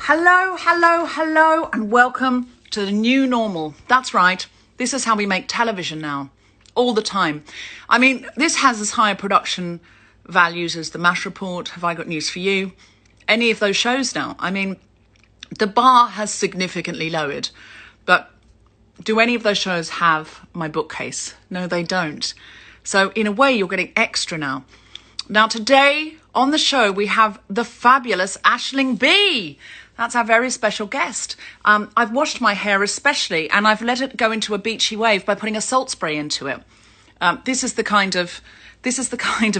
Hello, hello, hello, and welcome to the new normal. That's right. This is how we make television now, all the time. I mean, this has as higher production values as The MASH Report, Have I Got News for You, any of those shows now. I mean, the bar has significantly lowered, but do any of those shows have my bookcase? No, they don't. So in a way, you're getting extra now. Now, today on the show, we have the fabulous Aisling Bea. That's our very special guest. I've washed my hair especially, and I've let it go into a beachy wave by putting a salt spray into it. This is the kind of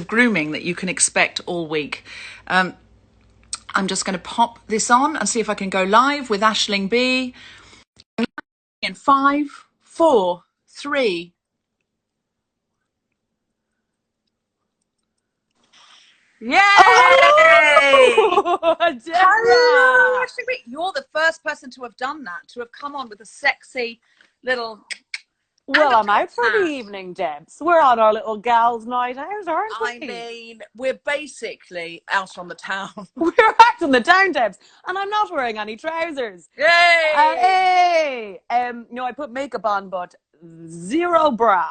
grooming that you can expect all week. I'm just going to pop this on and see if I can go live with Aisling Bea. In 5, 4, 3. Yay! Oh, hello, Deborah. Hello, Aisling Bea. You're the first person to have done that, to have come on with a sexy little... Well, I'm out for the evening, Debs. We're on our little gals' night out, aren't we? I mean, we're basically out on the town. We're out on the town, Debs, and I'm not wearing any trousers. Yay! No, I put makeup on, but zero bra.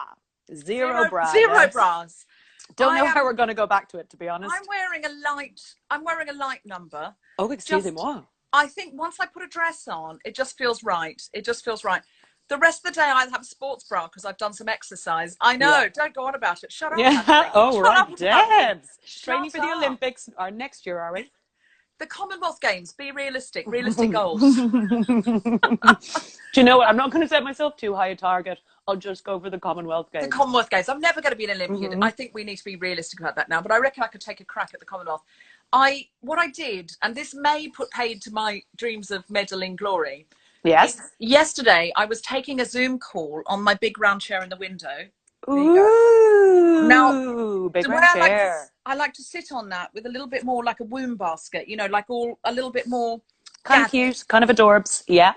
Zero bra. Zero bras. Don't know how we're going to go back to it, to be honest. I'm wearing a light number. Oh, excuse me, what? I think once I put a dress on, it just feels right. It just feels right. The rest of the day, I have a sports bra because I've done some exercise. I know. Yeah. Don't go on about it. Shut up. Yeah. Oh, right, Debs. Training for the Olympics are next year, are we? The Commonwealth Games. Be realistic. Realistic goals. Do you know what? I'm not going to set myself too high a target. I'll just go for the Commonwealth Games. The Commonwealth Games. I'm never going to be an Olympian. I think we need to be realistic about that now. But I reckon I could take a crack at the Commonwealth. What I did, and this may put paid to my dreams of medal in glory. Yes. Yesterday, I was taking a Zoom call on my big round chair in the window. Ooh. Now, big round chair. I like to sit on that with a little bit more like a womb basket, you know, like a little bit more... Kind of cute, kind of adorbs, yeah.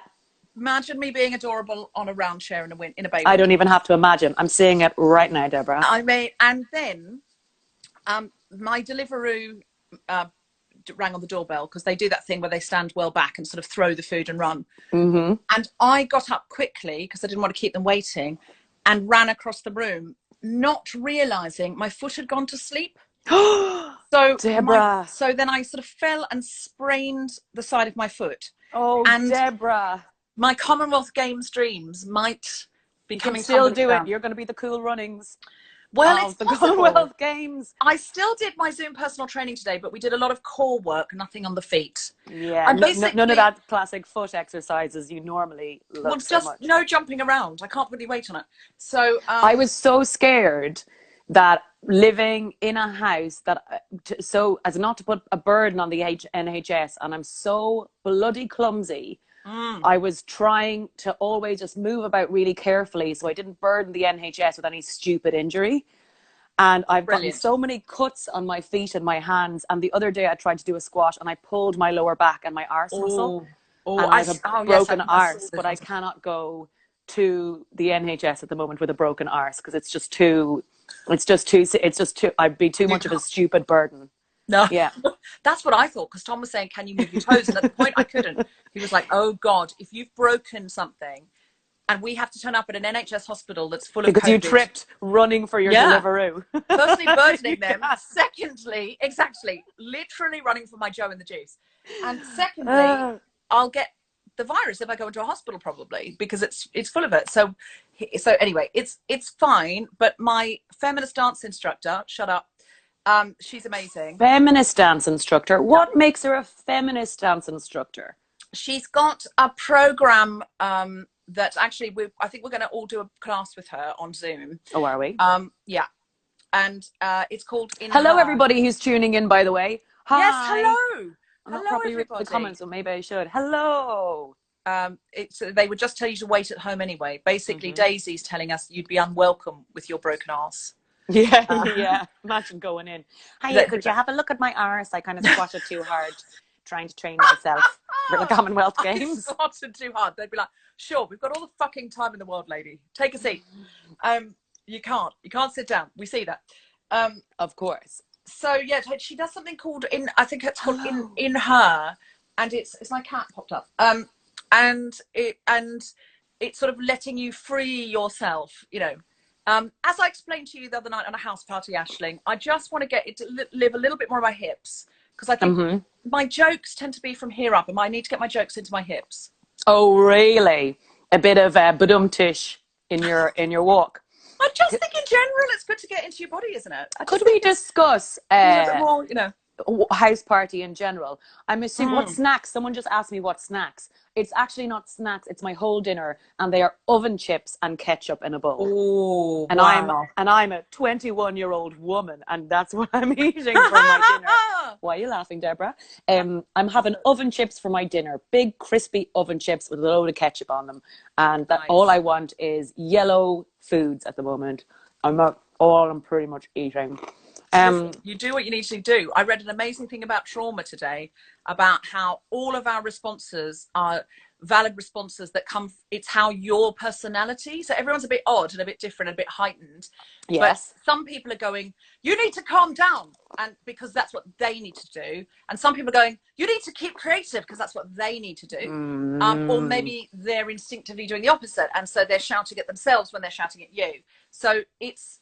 Imagine me being adorable on a round chair in a baby. I don't even have to imagine. I'm seeing it right now, Deborah. I mean, and then my Deliveroo rang on the doorbell because they do that thing where they stand well back and sort of throw the food and run. Mm-hmm. And I got up quickly because I didn't want to keep them waiting and ran across the room, not realising my foot had gone to sleep. So Deborah. So then I sort of fell and sprained the side of my foot. Oh, and Deborah. My Commonwealth Games dreams might be coming. Still do it. You're going to be the cool runnings. Well, it's the Commonwealth Games. I still did my Zoom personal training today, but we did a lot of core work, nothing on the feet. Yeah, none of that classic foot exercises you normally love. Well, just much. No jumping around. I can't really wait on it. So I was so scared that living in a house so as not to put a burden on the NHS, and I'm so bloody clumsy. I was trying to always just move about really carefully so I didn't burden the NHS with any stupid injury. And I've gotten so many cuts on my feet and my hands. And the other day I tried to do a squat and I pulled my lower back and my arse muscle. And I have a broken arse, but I cannot go to the NHS at the moment with a broken arse because it's just too, I'd be too much of a stupid burden. No, yeah, that's what I thought, because Tom was saying, can you move your toes? And at the point I couldn't. He was like, oh God, if you've broken something and we have to turn up at an NHS hospital that's full of because COVID, you tripped running for your Deliveroo. Firstly, burdening them. Secondly, exactly, literally running for my Joe and the Juice. And secondly, I'll get the virus if I go into a hospital, probably, because it's full of it. So anyway, it's fine. But my feminist dance instructor, shut up. She's amazing. Feminist dance instructor. What makes her a feminist dance instructor? She's got a program that actually I think we're going to all do a class with her on Zoom. Oh, are we? Yeah. And it's called Hello, everybody who's tuning in, by the way. Hi. Yes, hello. I'm not probably reading the comments, so maybe I should. Hello. They would just tell you to wait at home anyway. Basically, Daisy's telling us you'd be unwelcome with your broken arse. Yeah, yeah. Imagine going in. Hi, could you have a look at my arse? I kind of squatted too hard trying to train myself for the Commonwealth Games. I squatted too hard. They'd be like, sure, we've got all the fucking time in the world, lady. Take a seat. You can't sit down. We see that. Of course. So yeah, she does something called I think it's called in her. and it's my cat popped up. And it's sort of letting you free yourself, you know. As I explained to you the other night on a house party, Aisling, I just want to get it to live a little bit more of my hips, because I think my jokes tend to be from here up, and I need to get my jokes into my hips. Oh, really? A bit of badum-tish in your walk. I just think in general it's good to get into your body, isn't it? Could we discuss a little bit more, you know, house party in general? I'm assuming what snacks? Someone just asked me what snacks. It's actually not snacks. It's my whole dinner, and they are oven chips and ketchup in a bowl. Oh, and wow. I'm a 21-year-old woman, and that's what I'm eating for my dinner. Why are you laughing, Deborah? I'm having oven chips for my dinner, big crispy oven chips with a load of ketchup on them, and that all I want is yellow foods at the moment. I'm not all I'm pretty much eating. You do what you need to do. I read an amazing thing about trauma today, about how all of our responses are valid responses that come, it's how your personality, so everyone's a bit odd and a bit different, a bit heightened. Yes. But some people are going, you need to calm down, and because that's what they need to do. And some people are going, you need to keep creative, because that's what they need to do. Or maybe they're instinctively doing the opposite, and so they're shouting at themselves when they're shouting at you. So it's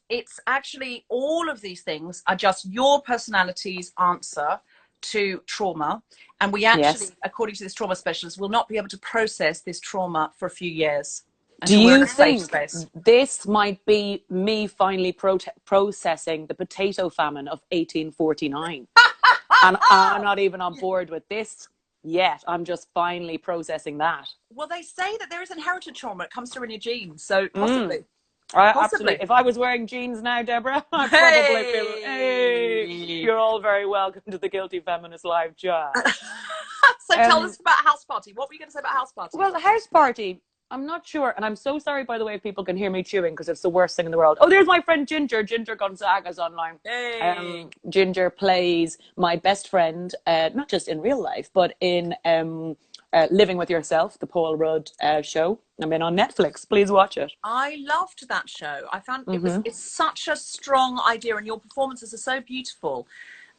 actually, all of these things are just your personality's answer to trauma. And we actually, according to this trauma specialist, will not be able to process this trauma for a few years. Do you think this might be me finally processing the potato famine of 1849? And I'm not even on board with this yet. I'm just finally processing that. Well, they say that there is inherited trauma. It comes through in your genes. So possibly. Absolutely. If I was wearing jeans now, Deborah, I'd probably feel, hey, you're all very welcome to the Guilty Feminist Live chat. So tell us about house party. What were you going to say about house party? Well, the house party, I'm not sure. And I'm so sorry, by the way, if people can hear me chewing, because it's the worst thing in the world. Oh, there's my friend Ginger. Ginger Gonzaga's online. Hey. Ginger plays my best friend, not just in real life, but in Living with Yourself, the Paul Rudd show. I'm in on Netflix. Please watch it. I loved that show. I found it's such a strong idea, and your performances are so beautiful.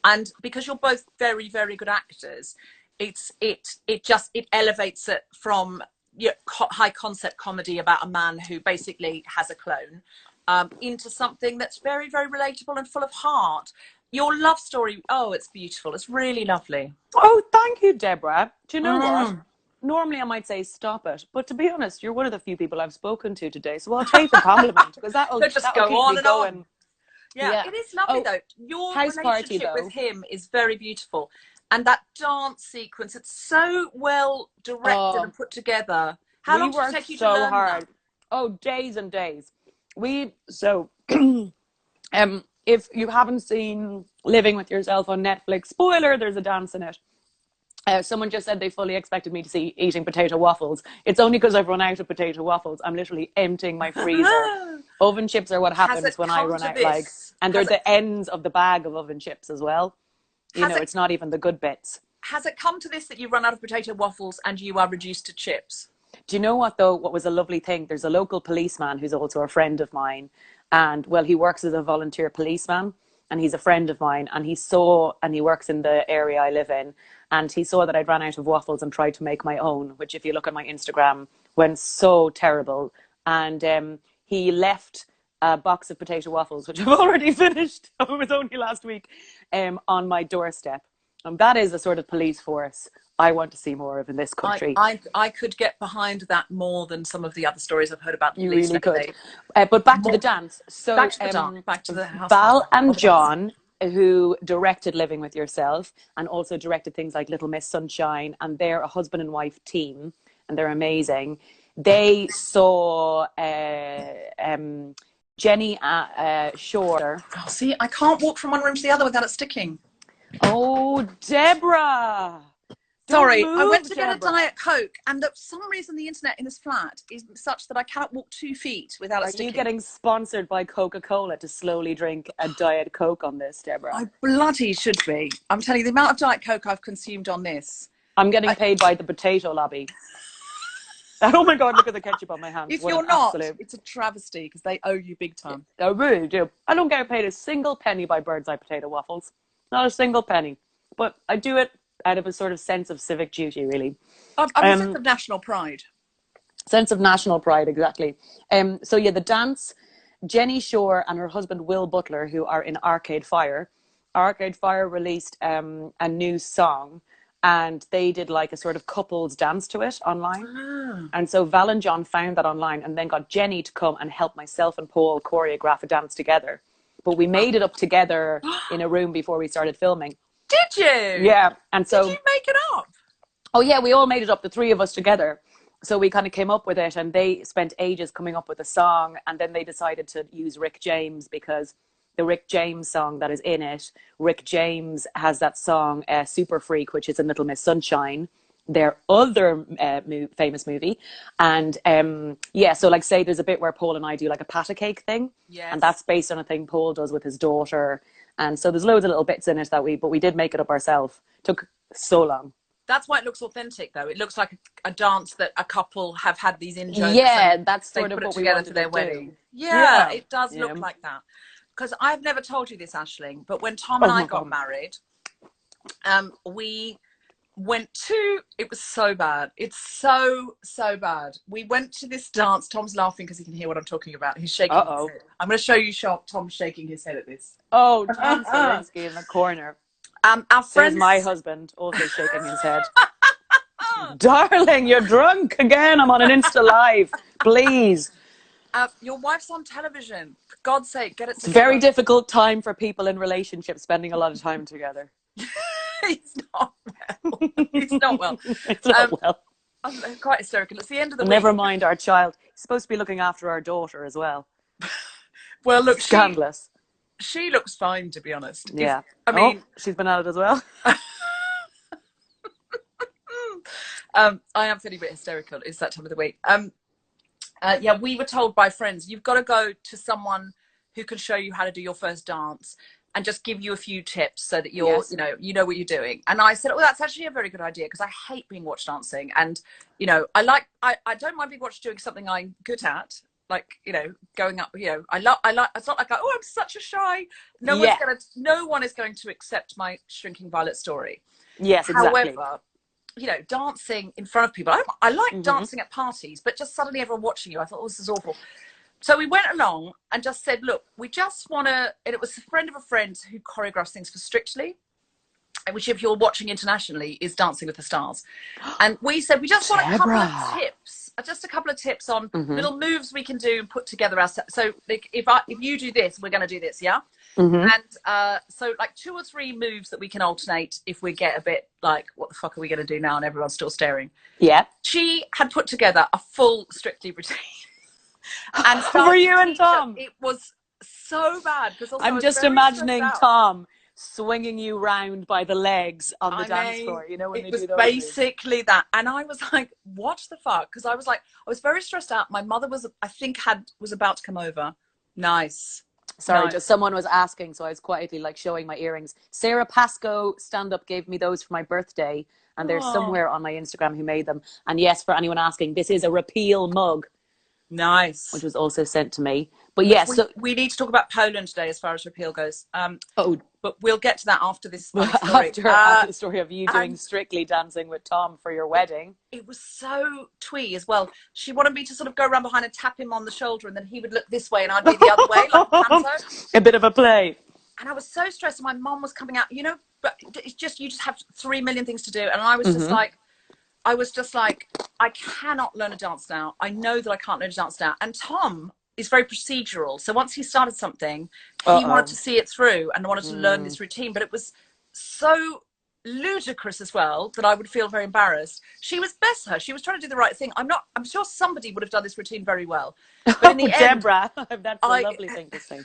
And because you're both very, very good actors, it elevates it from high concept comedy about a man who basically has a clone into something that's very, very relatable and full of heart. Your love story, it's beautiful. It's really lovely. Oh, thank you, Deborah. Do you know what? Normally I might say stop it, but to be honest, you're one of the few people I've spoken to today, so I'll take the compliment, because that'll just go on and going. On. Yeah, it is lovely though. Your house relationship party, with him is very beautiful, and that dance sequence, it's so well directed and put together. How long did it take you to learn that? Oh, days and days. If you haven't seen Living with Yourself on Netflix, spoiler, there's a dance in it. Someone just said they fully expected me to see eating potato waffles. It's only because I've run out of potato waffles. I'm literally emptying my freezer. Oven chips are what happens when I run out. And they're the ends of the bag of oven chips as well. It's not even the good bits. Has it come to this that you run out of potato waffles and you are reduced to chips? Do you know what, though? What was a lovely thing? There's a local policeman who's also a friend of mine. And, well, he works as a volunteer policeman. And he's a friend of mine. And he works in the area I live in. And he saw that I'd run out of waffles and tried to make my own, which, if you look at my Instagram, went so terrible. And he left a box of potato waffles, which I've already finished. It was only last week, on my doorstep. And that is the sort of police force I want to see more of in this country. I could get behind that more than some of the other stories I've heard about the police. You really could. But back to the dance. So back to the house. Val and John, who directed Living with Yourself and also directed things like Little Miss Sunshine, and they're a husband and wife team, and they're amazing. They saw Jenny Shore. Oh, see, I can't walk from one room to the other without it sticking. Oh, Deborah. Sorry, I went to get a Diet Coke, and for some reason the internet in this flat is such that I cannot walk 2 feet without it sticking. Are you getting sponsored by Coca-Cola to slowly drink a Diet Coke on this, Deborah? I bloody should be. I'm telling you, the amount of Diet Coke I've consumed on this. I'm getting paid by the potato lobby. Oh my God, look at the ketchup on my hands. If you're not, it's a travesty, because they owe you big time. They really do. I don't get paid a single penny by Bird's Eye Potato Waffles. Not a single penny. But I do it out of a sort of sense of civic duty, really. A sense of national pride. Sense of national pride, exactly. So yeah, the dance, Jenny Shore and her husband Will Butler, who are in Arcade Fire. Arcade Fire released a new song, and they did like a sort of couples dance to it online. And so Val and John found that online and then got Jenny to come and help myself and Paul choreograph a dance together. But we made it up together in a room before we started filming. Did you? Yeah. And so, did you make it up? Oh yeah, we all made it up, the three of us together. So we kind of came up with it, and they spent ages coming up with a song, and then they decided to use Rick James, because the Rick James song that is in it, Rick James has that song Super Freak, which is in Little Miss Sunshine, their other famous movie. And so like say there's a bit where Paul and I do like a patty cake thing. Yes. And that's based on a thing Paul does with his daughter. And so there's loads of little bits in it but we did make it up ourselves. Took so long. That's why it looks authentic, though. It looks like a dance that a couple have had these in-jokes. Yeah, that's sort of what we together wanted for their to wedding. do. Yeah, it does look like that. Because I've never told you this, Aisling, but when Tom and I got married, we went to, it was so bad. It's so bad. We went to this dance. Tom's laughing because he can hear what I'm talking about. He's shaking his head. I'm going to show you Tom shaking his head at this. Oh, Tom Zelinsky in the corner. Our friends. There's my husband also shaking his head. Darling, you're drunk again. I'm on an Insta Live. Please. Your wife's on television. For God's sake, get it together. It's a very difficult time for people in relationships spending a lot of time together. He's not well. He's not well. It's not well. I'm quite hysterical. It's the end of the week. Never mind our child. He's supposed to be looking after our daughter as well. Well, look, scandalous. She looks fine, to be honest. Yeah. I mean, she's been at it as well. I am feeling a bit hysterical. It's that time of the week. We were told by friends, you've got to go to someone who can show you how to do your first dance and just give you a few tips so that you're, you know what you're doing. And I said, oh, that's actually a very good idea, because I hate being watched dancing. And, I don't mind being watched doing something I'm good at. Like, going up, I like, it's not like, I'm such a shy. No one is going to accept my Shrinking Violet story. Yes, exactly. However, dancing in front of people, I like dancing at parties, but just suddenly everyone watching you, I thought, oh, this is awful. So we went along and just said, look, we just want to, and it was a friend of a friend who choreographs things for Strictly, which, if you're watching internationally, is Dancing with the Stars. And we said, we just want a couple of tips on little moves we can do and put together ourselves. So like, if you do this, we're going to do this, yeah? And so like 2 or 3 moves that we can alternate if we get a bit like, what the fuck are we going to do now? And everyone's still staring. Yeah. She had put together a full Strictly routine. And for you and Tom. It was so bad. I'm just imagining Tom swinging you round by the legs on the dance floor. You know, when they do those. It was basically that. And I was like, what the fuck? Because I was like, I was very stressed out. My mother was about to come over. Nice. Sorry, just someone was asking, so I was quietly like showing my earrings. Sarah Pascoe stand-up gave me those for my birthday, and they're somewhere on my Instagram who made them. And yes, for anyone asking, this is a Repeal mug. Nice. Which was also sent to me. But yes, we need to talk about Poland today as far as Repeal goes. But we'll get to that after this story. After the story of you doing Strictly dancing with Tom for your wedding. It was so twee as well. She wanted me to sort of go around behind and tap him on the shoulder, and then he would look this way and I'd be the other way, like a panto. A bit of a play. And I was so stressed, and my mum was coming out, but it's just, you just have 3 million things to do. And I was just like, I cannot learn a dance now. I know that I can't learn a dance now. And Tom is very procedural. So once he started something, he wanted to see it through and wanted to learn this routine. But it was so ludicrous as well that I would feel very embarrassed. She was, bless her, she was trying to do the right thing. I'm sure somebody would have done this routine very well. But in the end, Deborah, that's a lovely thing to say.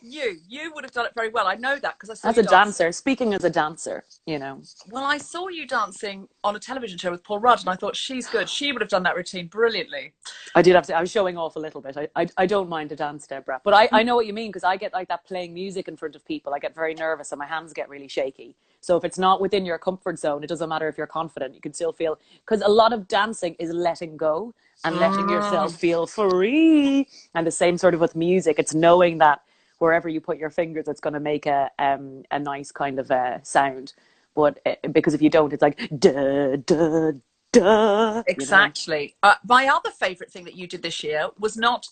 You would have done it very well. I know that because I saw as you a dancer. Speaking as a dancer, Well, I saw you dancing on a television show with Paul Rudd, and I thought, she's good. She would have done that routine brilliantly. I did have to. I was showing off a little bit. I don't mind to dance, Deborah, but I know what you mean, because I get like that playing music in front of people. I get very nervous and my hands get really shaky. So if it's not within your comfort zone, it doesn't matter if you're confident. You can still feel, because a lot of dancing is letting go and letting yourself feel free. And the same sort of with music. It's knowing that wherever you put your fingers, it's going to make a nice kind of sound. But because if you don't, it's like duh, duh, duh. Exactly. My other favorite thing that you did this year was not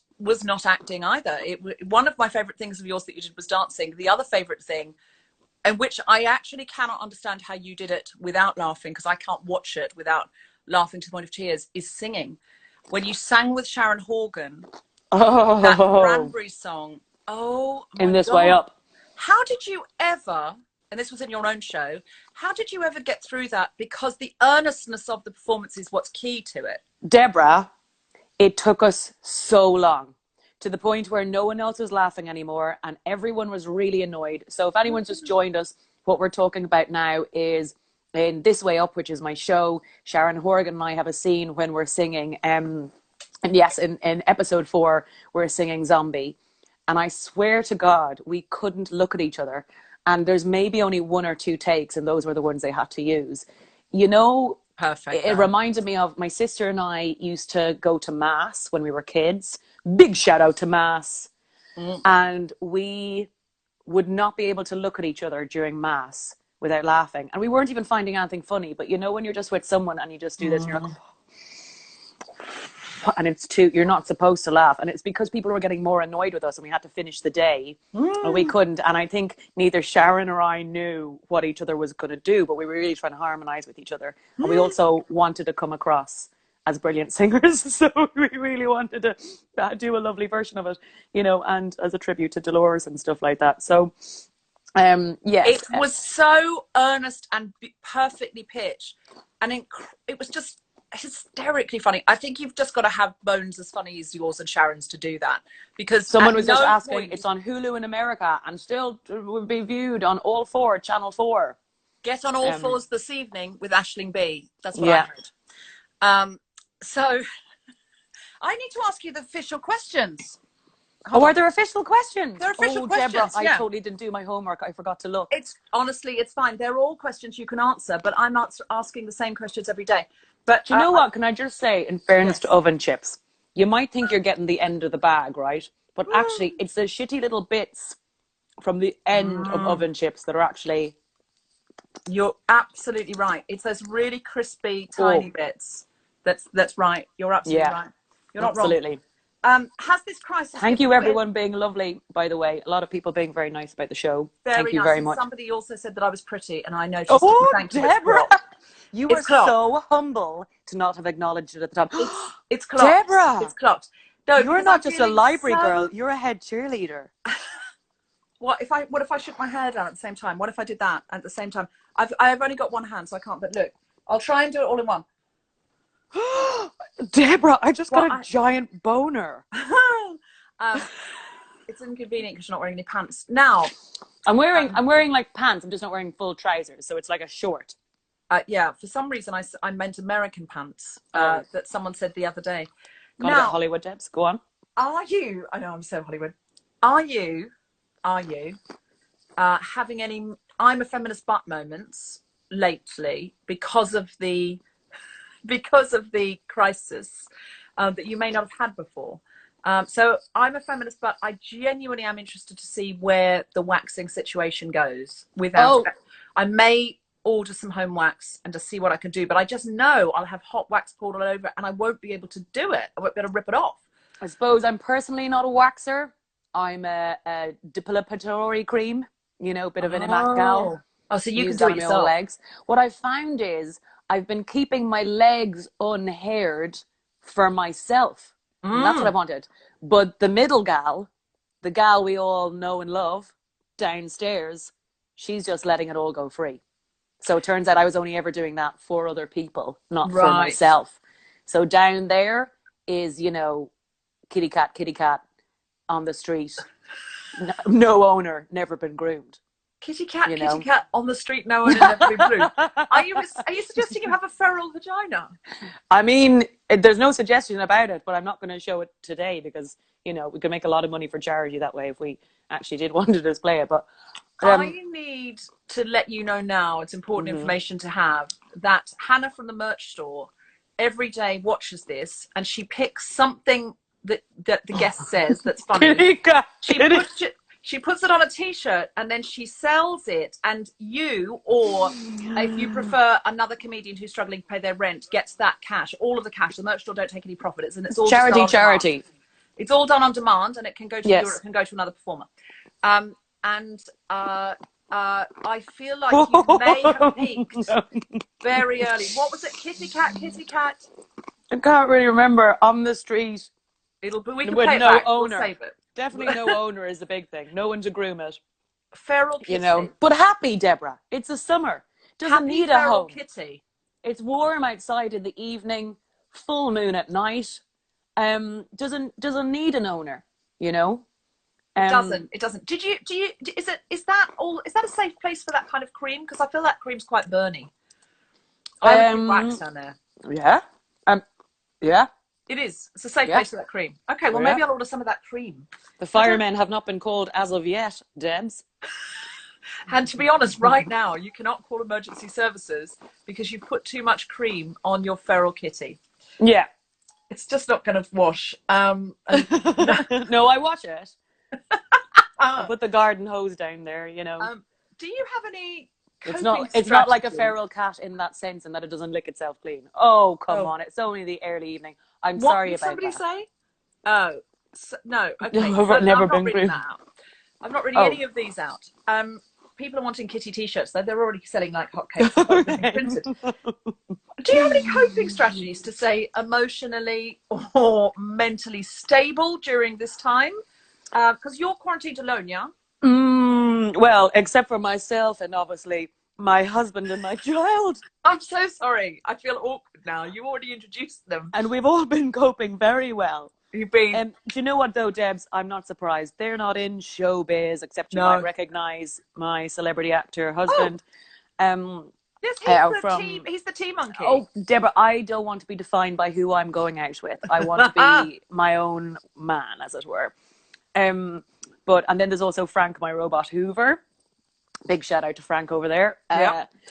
acting either. One of my favorite things of yours that you did was dancing. The other favorite thing, and which I actually cannot understand how you did it without laughing, because I can't watch it without laughing to the point of tears, is singing. When you sang with Sharon Horgan, that Cranberries song, oh In my This God. Way Up. How did you ever, and this was in your own show, how did you ever get through that? Because the earnestness of the performance is what's key to it. Deborah, it took us so long, to the point where no one else was laughing anymore and everyone was really annoyed. So if anyone's just joined us, what we're talking about now is in This Way Up, which is my show. Sharon Horgan and I have a scene when we're singing. And yes, in episode 4, we're singing Zombie. And I swear to God, we couldn't look at each other. And there's maybe only 1 or 2 takes, and those were the ones they had to use. You know, Perfect. It reminded me of my sister and I used to go to Mass when we were kids. Big shout out to Mass. And we would not be able to look at each other during Mass without laughing. And we weren't even finding anything funny. But you know, when you're just with someone and you just do this and you're like, and it's too, you're not supposed to laugh. And it's because people were getting more annoyed with us and we had to finish the day and we couldn't. And I think neither Sharon or I knew what each other was going to do, but we were really trying to harmonize with each other. And we also wanted to come across as brilliant singers. So we really wanted to do a lovely version of it, you know, and as a tribute to Dolores and stuff like that. So, yes. It was so earnest and perfectly pitched. And it was just hysterically funny. I think you've just got to have bones as funny as yours and Sharon's to do that, because someone was just asking, it's on Hulu in America and still will be viewed on All 4, Channel 4. Get on All Fours this evening with Aisling Bea. That's what I heard. So I need to ask you the official questions. Are there official questions? There are official questions. Deborah, I totally didn't do my homework. I forgot to look. It's fine. They're all questions you can answer, but I'm not asking the same questions every day. But do you know what? Can I just say, in fairness to oven chips, you might think you're getting the end of the bag, right? But actually, it's the shitty little bits from the end of oven chips that are actually... You're absolutely right. It's those really crispy, tiny bits. That's right. You're absolutely right. You're not wrong. Absolutely. Has this crisis... Thank you, everyone, being lovely, by the way. A lot of people being very nice about the show. Thank you very much. Somebody also said that I was pretty, and I noticed. Thank you, Deborah! You were so humble to not have acknowledged it at the time. It's clocked. Deborah! It's clocked. No, you're not just a library girl. You're a head cheerleader. What if I shook my hair down at the same time? What if I did that at the same time? I've only got one hand, so I can't. But look, I'll try and do it all in one. Deborah, I just got a giant boner. It's inconvenient because you're not wearing any pants. Now, I'm wearing like pants. I'm just not wearing full trousers, so it's like a short. For some reason I meant American pants that someone said the other day. Got a bit Hollywood, Debs. Go on. Are you? I know I'm so Hollywood. Are you having any I'm a feminist but moments lately because of the crisis that you may not have had before? So I'm a feminist, but I genuinely am interested to see where the waxing situation goes. I may order some home wax and just see what I can do, but I just know I'll have hot wax poured all over and I won't be able to do it. I won't be able to rip it off. I suppose I'm personally not a waxer. I'm a depilatory cream, you know, a bit of an imac gal. Oh, so you can do it yourself. Legs. What I've found is I've been keeping my legs unhaired for myself. And that's what I wanted. But the middle gal, the gal we all know and love downstairs, she's just letting it all go free. So it turns out I was only ever doing that for other people, not for myself. So down there is, you know, kitty cat on the street. No owner, never been groomed. Kitty cat on the street, no owner, never been groomed. Are you suggesting you have a feral vagina? I mean, there's no suggestion about it, but I'm not going to show it today because, you know, we could make a lot of money for charity that way if we actually did want to display it. But I need to let you know now, it's important information to have, that Hannah from the merch store every day watches this and she picks something that the guest says that's funny. She puts it on a t-shirt and then she sells it, and you, or if you prefer another comedian who's struggling to pay their rent, gets that cash, all of the cash. The merch store don't take any profit. It's all Charity. It's all done on demand, and it can go to Yes. Europe, can go to another performer. I feel like you may have peaked very early. What was it? Kitty cat? I can't really remember. On the street. We can with play it no back. owner. We'll save it. Definitely no owner is the big thing. No one to groom it. Feral kitty. You know, but happy, Deborah. It's the summer. Doesn't Happy need a feral home. kitty. It's warm outside in the evening. Full moon at night. Doesn't need an owner. You know. It doesn't. Is that a safe place for that kind of cream? Because I feel that cream's quite burny. I would wax down there. Yeah. Yeah. It is. It's a safe place for that cream. Okay, well, maybe I'll order some of that cream. The firemen have not been called as of yet, Debs. And to be honest, right now, you cannot call emergency services because you've put too much cream on your feral kitty. Yeah. It's just not going to wash. No, I watch it. I put the garden hose down there, you know. Do you have any It's not like a feral cat in that sense, and that it doesn't lick itself clean. Oh, come on. It's only the early evening. I'm sorry about that. What did somebody say? Oh, no. Okay. I've never been reading that out. I'm not reading any of these out. People are wanting kitty t-shirts, though. They're already selling like hotcakes. Printed. Do you have any coping strategies to stay emotionally or mentally stable during this time? Because you're quarantined alone, yeah? Well, except for myself and obviously my husband and my child. I'm so sorry. I feel awkward now. You already introduced them. And we've all been coping very well. You've been... do you know what, though, Debs? I'm not surprised. They're not in showbiz, except you might recognise my celebrity actor husband. Yes, he's the tea monkey. Oh, Deborah, I don't want to be defined by who I'm going out with. I want to be my own man, as it were. And then there's also Frank, my robot Hoover. Big shout out to Frank over there.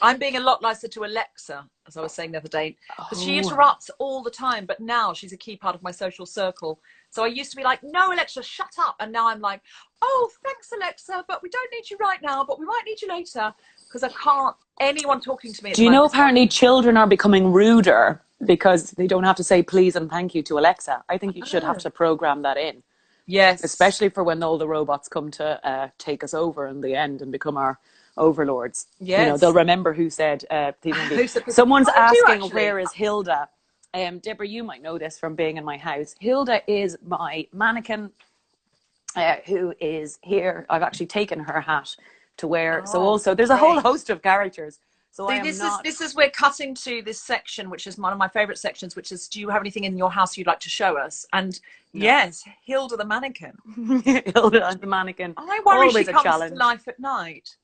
I'm being a lot nicer to Alexa, as I was saying the other day, because she interrupts all the time, but now she's a key part of my social circle. So I used to be like, no, Alexa, shut up. And now I'm like, oh, thanks, Alexa, but we don't need you right now, but we might need you later, because I can't, anyone talking to me. Do you know apparently children are becoming ruder because they don't have to say please and thank you to Alexa? I think you should have to program that in. Yes. Especially for when all the robots come to take us over in the end and become our overlords. Yes. You know, they'll remember who said, someone's asking, where is Hilda? Deborah, you might know this from being in my house. Hilda is my mannequin who is here. I've actually taken her hat to wear. So also there's a whole host of characters. So this is we're cutting to this section, which is one of my favorite sections, which is, do you have anything in your house you'd like to show us? And yes, Hilda the mannequin. Hilda the mannequin. I worry she comes to life at night.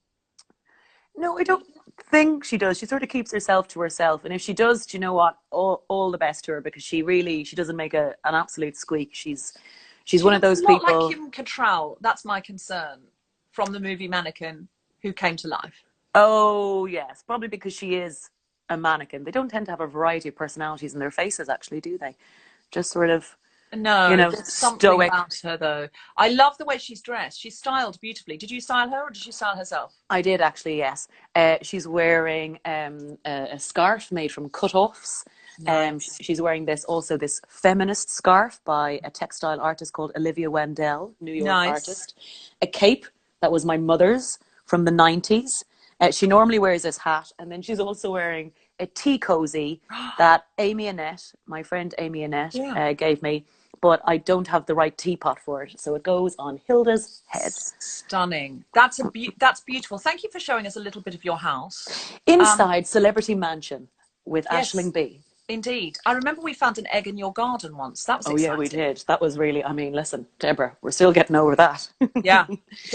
No, I don't think she does. She sort of keeps herself to herself. And if she does, do you know what? All the best to her, because she doesn't make an absolute squeak. She's one of those people. Not like Kim Cattrall. That's my concern, from the movie Mannequin, who came to life. Oh, yes. Probably because she is a mannequin. They don't tend to have a variety of personalities in their faces, actually, do they? Just sort of, there's something stoic. about her, though. I love the way she's dressed. She's styled beautifully. Did you style her, or did she style herself? I did, actually, yes. She's wearing a scarf made from cut-offs. Nice. She's wearing this feminist scarf by a textile artist called Olivia Wendell, New York artist. A cape that was my mother's from the 90s. She normally wears this hat, and then she's also wearing a tea cozy that my friend Amy Annette, gave me, but I don't have the right teapot for it, so it goes on Hilda's head. Stunning. That's beautiful. Thank you for showing us a little bit of your house. Inside Celebrity Mansion with Aisling Bea. Indeed. I remember we found an egg in your garden once. That was exciting. Yeah, we did. That was really, listen, Deborah, we're still getting over that. Yeah.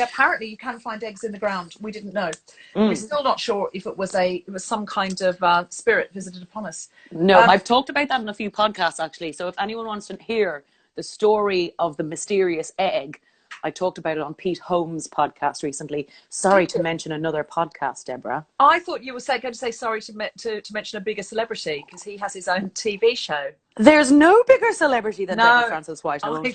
Apparently you can find eggs in the ground. We didn't know. We're still not sure if it was some kind of spirit visited upon us. No, I've talked about that in a few podcasts, actually. So if anyone wants to hear the story of the mysterious egg, I talked about it on Pete Holmes' podcast recently. Sorry to mention another podcast, Deborah. I thought you were going to say sorry to mention a bigger celebrity, because he has his own TV show. There's no bigger celebrity than Deborah Frances White. I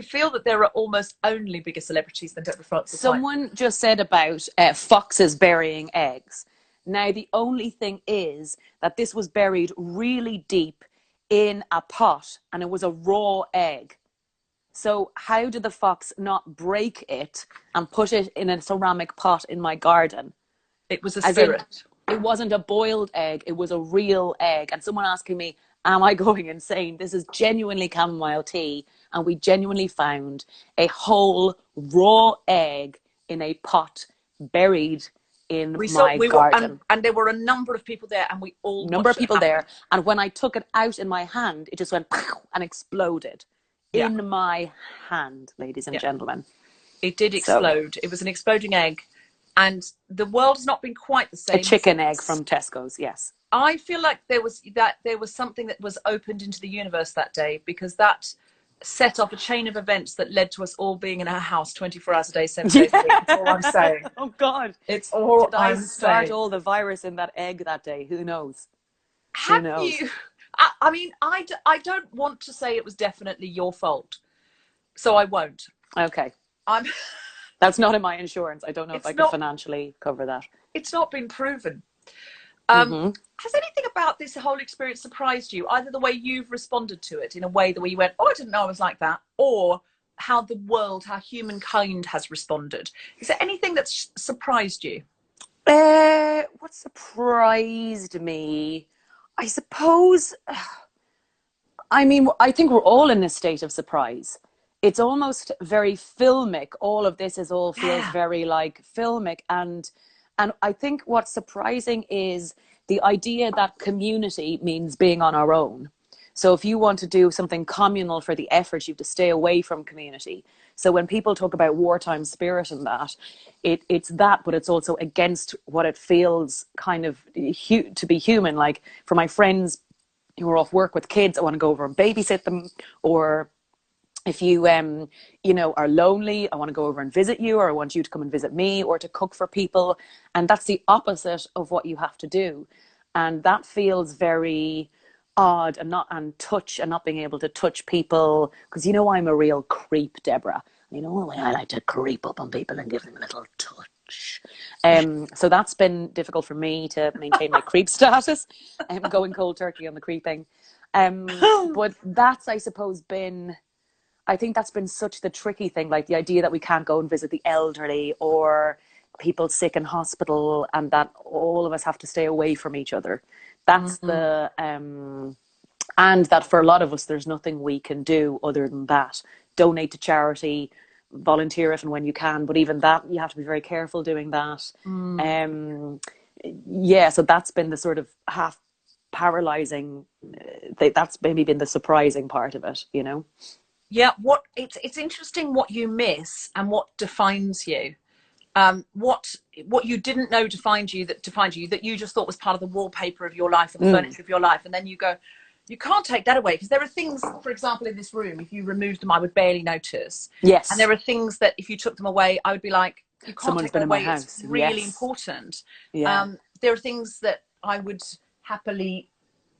feel that there are almost only bigger celebrities than Deborah Frances White. Someone just said about foxes burying eggs. Now, the only thing is that this was buried really deep in a pot, and it was a raw egg. So how did the fox not break it and put it in a ceramic pot in my garden? It was a spirit. It wasn't a boiled egg. It was a real egg. And someone asking me, am I going insane? This is genuinely chamomile tea. And we genuinely found a whole raw egg in a pot buried in my garden. And there were a number of people there, and we all number of people there. And when I took it out in my hand, it just went pow and exploded in my hand, ladies and gentlemen. It did explode. It was an exploding egg. And the world has not been quite the same. A chicken egg from Tesco's, yes. I feel like there was something that was opened into the universe that day, because that set off a chain of events that led to us all being in our house 24 hours a day, 7 days a week. That's all I'm saying. Oh, God. It's all Did I start all the virus in that egg that day? Who knows? Have you? I mean, I don't want to say it was definitely your fault, so I won't. Okay. That's not in my insurance. I don't know if I could financially cover that. It's not been proven. Has anything about this whole experience surprised you? Either the way you've responded to it in a way, the way you went, oh, I didn't know I was like that, or how the world, how humankind has responded. Is there anything that's surprised you? What surprised me? I suppose, I mean, I think we're all in a state of surprise. It's almost very filmic. All of this feels very like filmic. And I think what's surprising is the idea that community means being on our own. So if you want to do something communal for the effort, you have to stay away from community. So when people talk about wartime spirit and that, it's that, but it's also against what it feels kind of to be human. Like for my friends who are off work with kids, I want to go over and babysit them. Or if you, are lonely, I want to go over and visit you, or I want you to come and visit me, or to cook for people. And that's the opposite of what you have to do. And that feels very odd, and not being able to touch people, because I'm a real creep, Deborah. I like to creep up on people and give them a little touch. So that's been difficult for me to maintain my creep status. Going cold turkey on the creeping. But that's, I suppose, I think that's been such the tricky thing, like the idea that we can't go and visit the elderly or people sick in hospital, and that all of us have to stay away from each other. That's and that for a lot of us, there's nothing we can do other than that. Donate to charity, volunteer if and when you can. But even that, you have to be very careful doing that. So that's been the sort of half paralyzing, that's maybe been the surprising part of it, Yeah, it's interesting what you miss and what defines you. What you didn't know defined you, that you just thought was part of the wallpaper of your life and the furniture of your life, and then you go, you can't take that away, because there are things, for example, in this room, if you removed them, I would barely notice. Yes. And there are things that if you took them away, I would be like, you can't Someone's take them away. House. It's really important. Yeah. There are things that I would happily,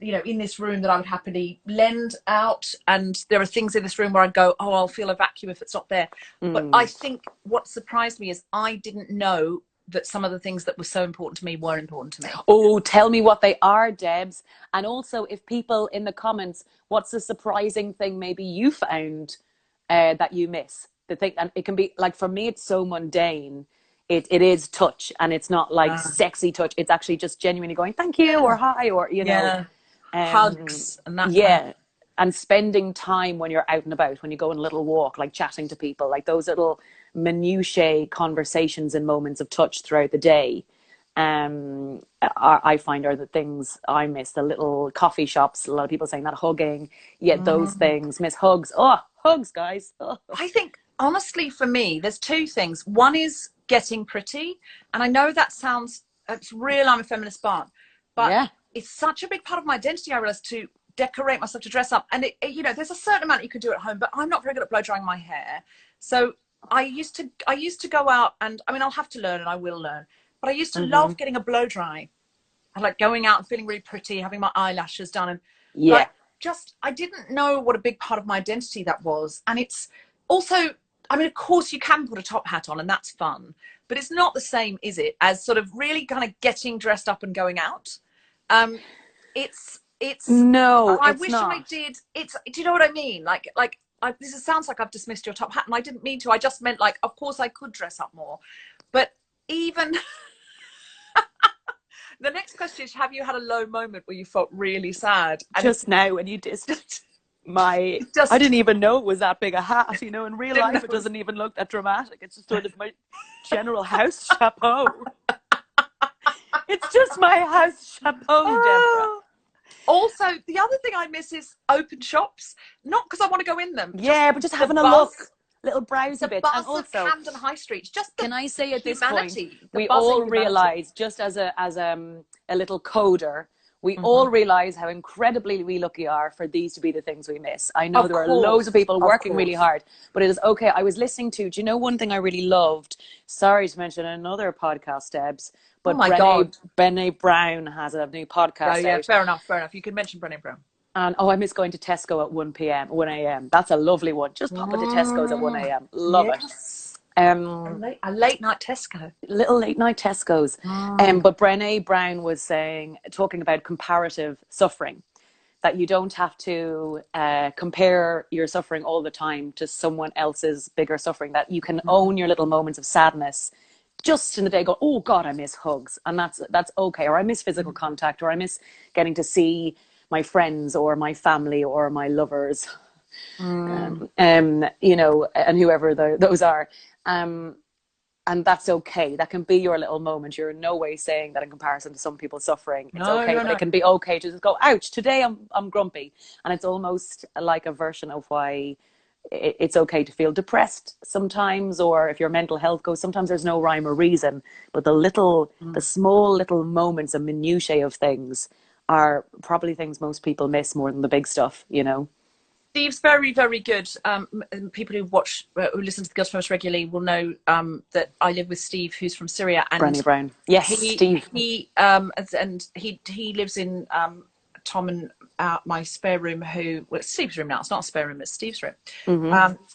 in this room that I would happily lend out. And there are things in this room where I'd go, oh, I'll feel a vacuum if it's not there. But I think what surprised me is I didn't know that some of the things that were so important to me were important to me. Oh, tell me what they are, Debs. And also, if people in the comments, what's the surprising thing maybe you found that you miss? The thing, and it can be like, for me, it's so mundane. It is touch, and it's not like sexy touch. It's actually just genuinely going, thank you, or hi, or hugs and that. Yeah. And spending time when you're out and about, when you go on a little walk, like chatting to people, like those little minutiae conversations and moments of touch throughout the day, I find are the things I miss. The little coffee shops, a lot of people saying that, hugging, those things, miss hugs. Oh, hugs, guys. Oh. I think, honestly, for me, there's two things. One is getting pretty. And I know that sounds, it's real, I'm a feminist, but it's such a big part of my identity, I realized, to decorate myself to dress up. And you know, there's a certain amount you can do at home, but I'm not very good at blow drying my hair. So I used to go out, and I mean, I'll have to learn, and I will learn, but I used to love getting a blow dry. I like going out and feeling really pretty, having my eyelashes done, and like, I didn't know what a big part of my identity that was. And it's also, I mean, of course you can put a top hat on and that's fun, but it's not the same, is it, as sort of really kind of getting dressed up and going out. It's no, I it's wish not. I did. Do you know what I mean? This sounds like I've dismissed your top hat, and I didn't mean to. I just meant, like, of course I could dress up more, but even the next question is, have you had a low moment where you felt really sad? And just now, when you dissed I didn't even know it was that big a hat, you know. In real life, it doesn't even look that dramatic. It's just sort of my general house chapeau. It's just my house chapeau, Deborah. Also, the other thing I miss is open shops. Not because I want to go in them. Yeah, but just having a look, little browse a bit. And also, of Camden High Street. Just can I say at this point, we all all realise, just as a little coder, we all realise how incredibly we lucky are for these to be the things we miss. I know there are loads of people working really hard, but it is okay. I was listening to, do you know one thing I really loved? Sorry to mention another podcast, Debs, but Brené Brown has a new podcast. Oh, yeah, fair enough. You can mention Brené Brown. And I miss going to Tesco at 1 a.m. That's a lovely one. Just pop into Tesco's at 1 a.m. Love it. A late night Tesco. Little late night Tesco's. But Brené Brown was talking about comparative suffering, that you don't have to compare your suffering all the time to someone else's bigger suffering, that you can own your little moments of sadness just in the day, go, oh God, I miss hugs. And that's okay. Or I miss physical contact, or I miss getting to see my friends or my family or my lovers, you know, and whoever those are. And that's okay. That can be your little moment. You're in no way saying that in comparison to some people suffering. It's okay. But it can be okay to just go, ouch, today I'm grumpy. And it's almost like a version of why it's okay to feel depressed sometimes, or if your mental health goes, sometimes there's no rhyme or reason, but the small little moments and minutiae of things are probably things most people miss more than the big stuff, you know. Steve's very, very good. People who listen to the Girls from Us regularly will know that I live with Steve, who's from Syria, and Brené Brown. Yes, Steve. He lives in Tom and my spare room. It's Steve's room now. It's not a spare room; it's Steve's room.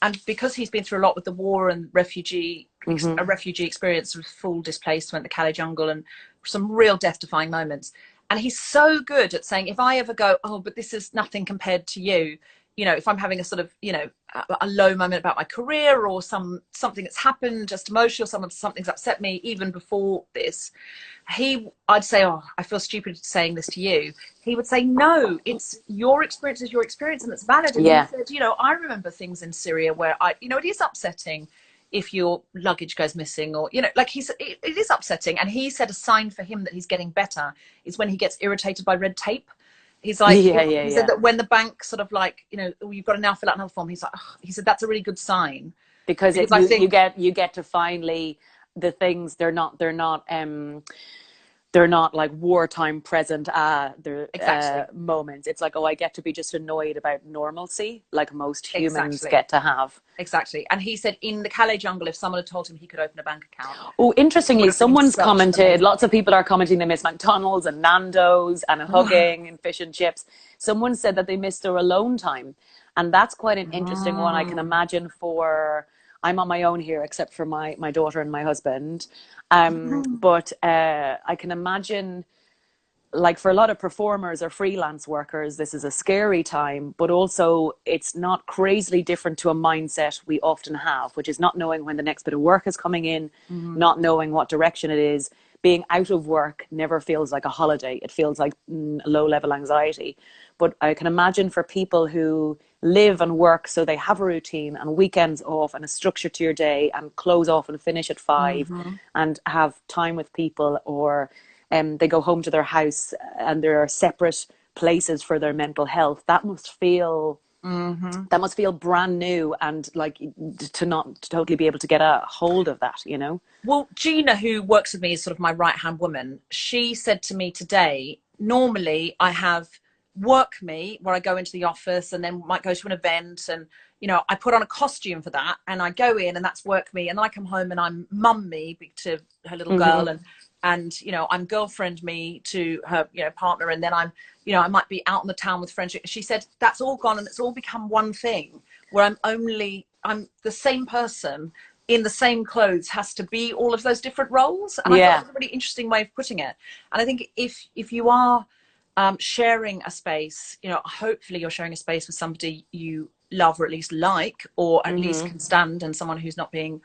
And because he's been through a lot with the war and refugee experience with full displacement, the Calais jungle, and some real death-defying moments. And he's so good at saying, if I ever go, oh, but this is nothing compared to you, you know, if I'm having a sort of, you know, a low moment about my career, or something that's happened, just emotional, something's upset me even before this, I'd say, oh, I feel stupid saying this to you. He would say, no, it's your experience is your experience, and it's valid. And he said, you know, I remember things in Syria where you know, it is upsetting if your luggage goes missing, or, you know, like it is upsetting. And he said a sign for him that he's getting better is when he gets irritated by red tape. He's like, he said that when the bank sort of like, you know, you've got to now fill out another form. He's like, he said, that's a really good sign. Because you get to finally, the things, they're not like wartime present moments. It's like, oh, I get to be just annoyed about normalcy, like most humans get to have. Exactly. And he said in the Calais jungle, if someone had told him he could open a bank account. Oh, interestingly, someone's commented, lots of people are commenting they miss McDonald's and Nando's and hugging and fish and chips. Someone said that they missed their alone time. And that's quite an interesting one. I can imagine I'm on my own here, except for my daughter and my husband. But I can imagine, like, for a lot of performers or freelance workers, this is a scary time, but also it's not crazily different to a mindset we often have, which is not knowing when the next bit of work is coming in, not knowing what direction it is. Being out of work never feels like a holiday. It feels like low-level anxiety. But I can imagine for people who live and work so they have a routine and weekends off and a structure to your day and close off and finish at 5 and have time with people, or they go home to their house and there are separate places for their mental health, that must feel brand new, and like to not totally be able to get a hold of that, you know. Well, Gina, who works with me, is sort of my right hand woman. She said to me today, normally I have work me, where I go into the office and then might go to an event, and I put on a costume for that, and I go in, and that's work me, and then I come home and I'm mum me to her little girl, and I'm girlfriend me to her partner, and then I'm I might be out in the town with friends. She said that's all gone, and it's all become one thing where I'm the same person in the same clothes, has to be all of those different roles. And I thought that was a really interesting way of putting it. And I think if you are sharing a space, hopefully you're sharing a space with somebody you love, or at least like, or at least can stand, and someone who's not being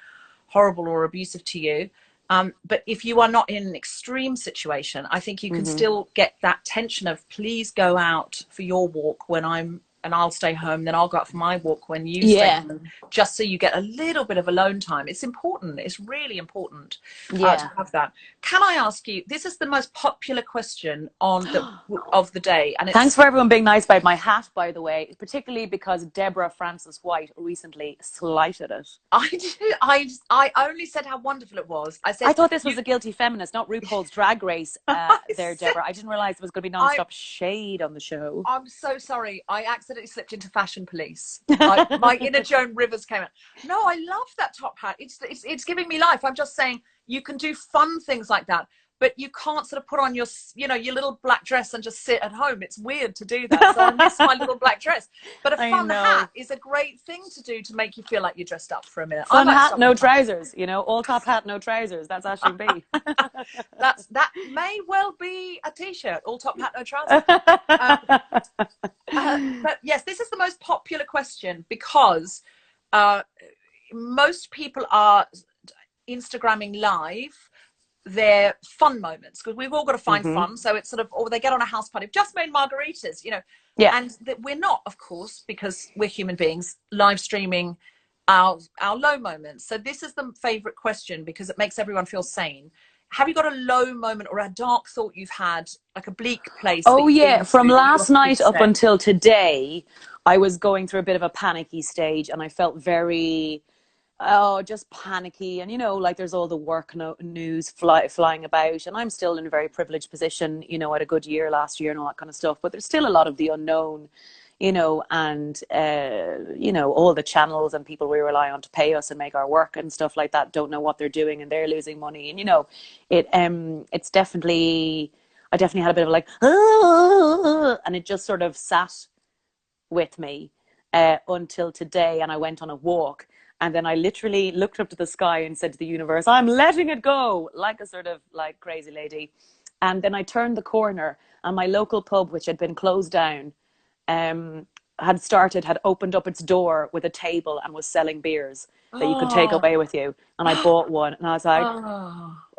horrible or abusive to you. But if you are not in an extreme situation, I think you can still get that tension of, please go out for your walk and I'll stay home, then I'll go out for my walk when you stay home, just so you get a little bit of alone time. It's important. It's really important to have that. Can I ask you, this is the most popular question of the day. And thanks for everyone being nice about my hat, by the way, particularly because Deborah Frances White recently slighted it. I only said how wonderful it was. I thought this was a guilty feminist, not RuPaul's Drag Race there, Deborah. I didn't realize there was going to be non-stop shade on the show. I'm so sorry. I accidentally slipped into fashion police. My inner Joan Rivers came out. No, I love that top hat. It's giving me life. I'm just saying, you can do fun things like that, but you can't sort of put on your little black dress and just sit at home. It's weird to do that. So I miss my little black dress. But a fun hat is a great thing to do to make you feel like you're dressed up for a minute. Fun hat, no trousers. All top hat, no trousers. That's Aisling Bea. That may well be a t-shirt. All top hat, no trousers. But yes, this is the most popular question because most people are Instagramming live their fun moments, because we've all got to find fun. So it's sort of, or they get on a house party, just made margaritas, and that we're not, of course, because we're human beings, live streaming our low moments. So this is the favorite question because it makes everyone feel sane. Have you got a low moment or a dark thought you've had, like a bleak place? Oh yeah, from last night up until today, I was going through a bit of a panicky stage, and I felt very just panicky, and like there's all the work news flying about, and I'm still in a very privileged position, I had a good year last year and all that kind of stuff, but there's still a lot of the unknown, and all the channels and people we rely on to pay us and make our work and stuff like that don't know what they're doing, and they're losing money, and it's definitely, I definitely had a bit of like and it just sort of sat with me until today, and I went on a walk. And then I literally looked up to the sky and said to the universe, I'm letting it go, like a sort of like crazy lady. And then I turned the corner, and my local pub, which had been closed down, had opened up its door with a table and was selling beers that you could take away with you. And I bought one, and I was like,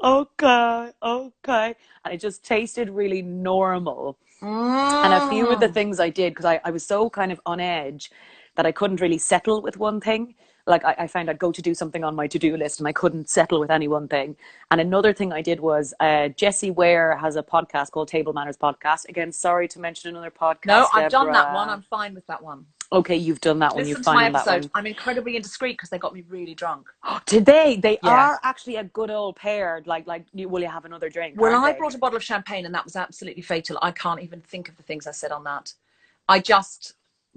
okay. And it just tasted really normal. And a few of the things I did, because I was so kind of on edge that I couldn't really settle with one thing. Like I found I'd go to do something on my to-do list and I couldn't settle with any one thing. And another thing I did was Jessie Ware has a podcast called Table Manners Podcast. Again, sorry to mention another podcast. No, I've done that one. I'm fine with that one. Okay, you've done that one. Listen to my episode. I'm incredibly indiscreet because they got me really drunk. Did they? They are actually a good old pair. Like, will you have another drink? Well, I brought a bottle of champagne, and that was absolutely fatal. I can't even think of the things I said on that.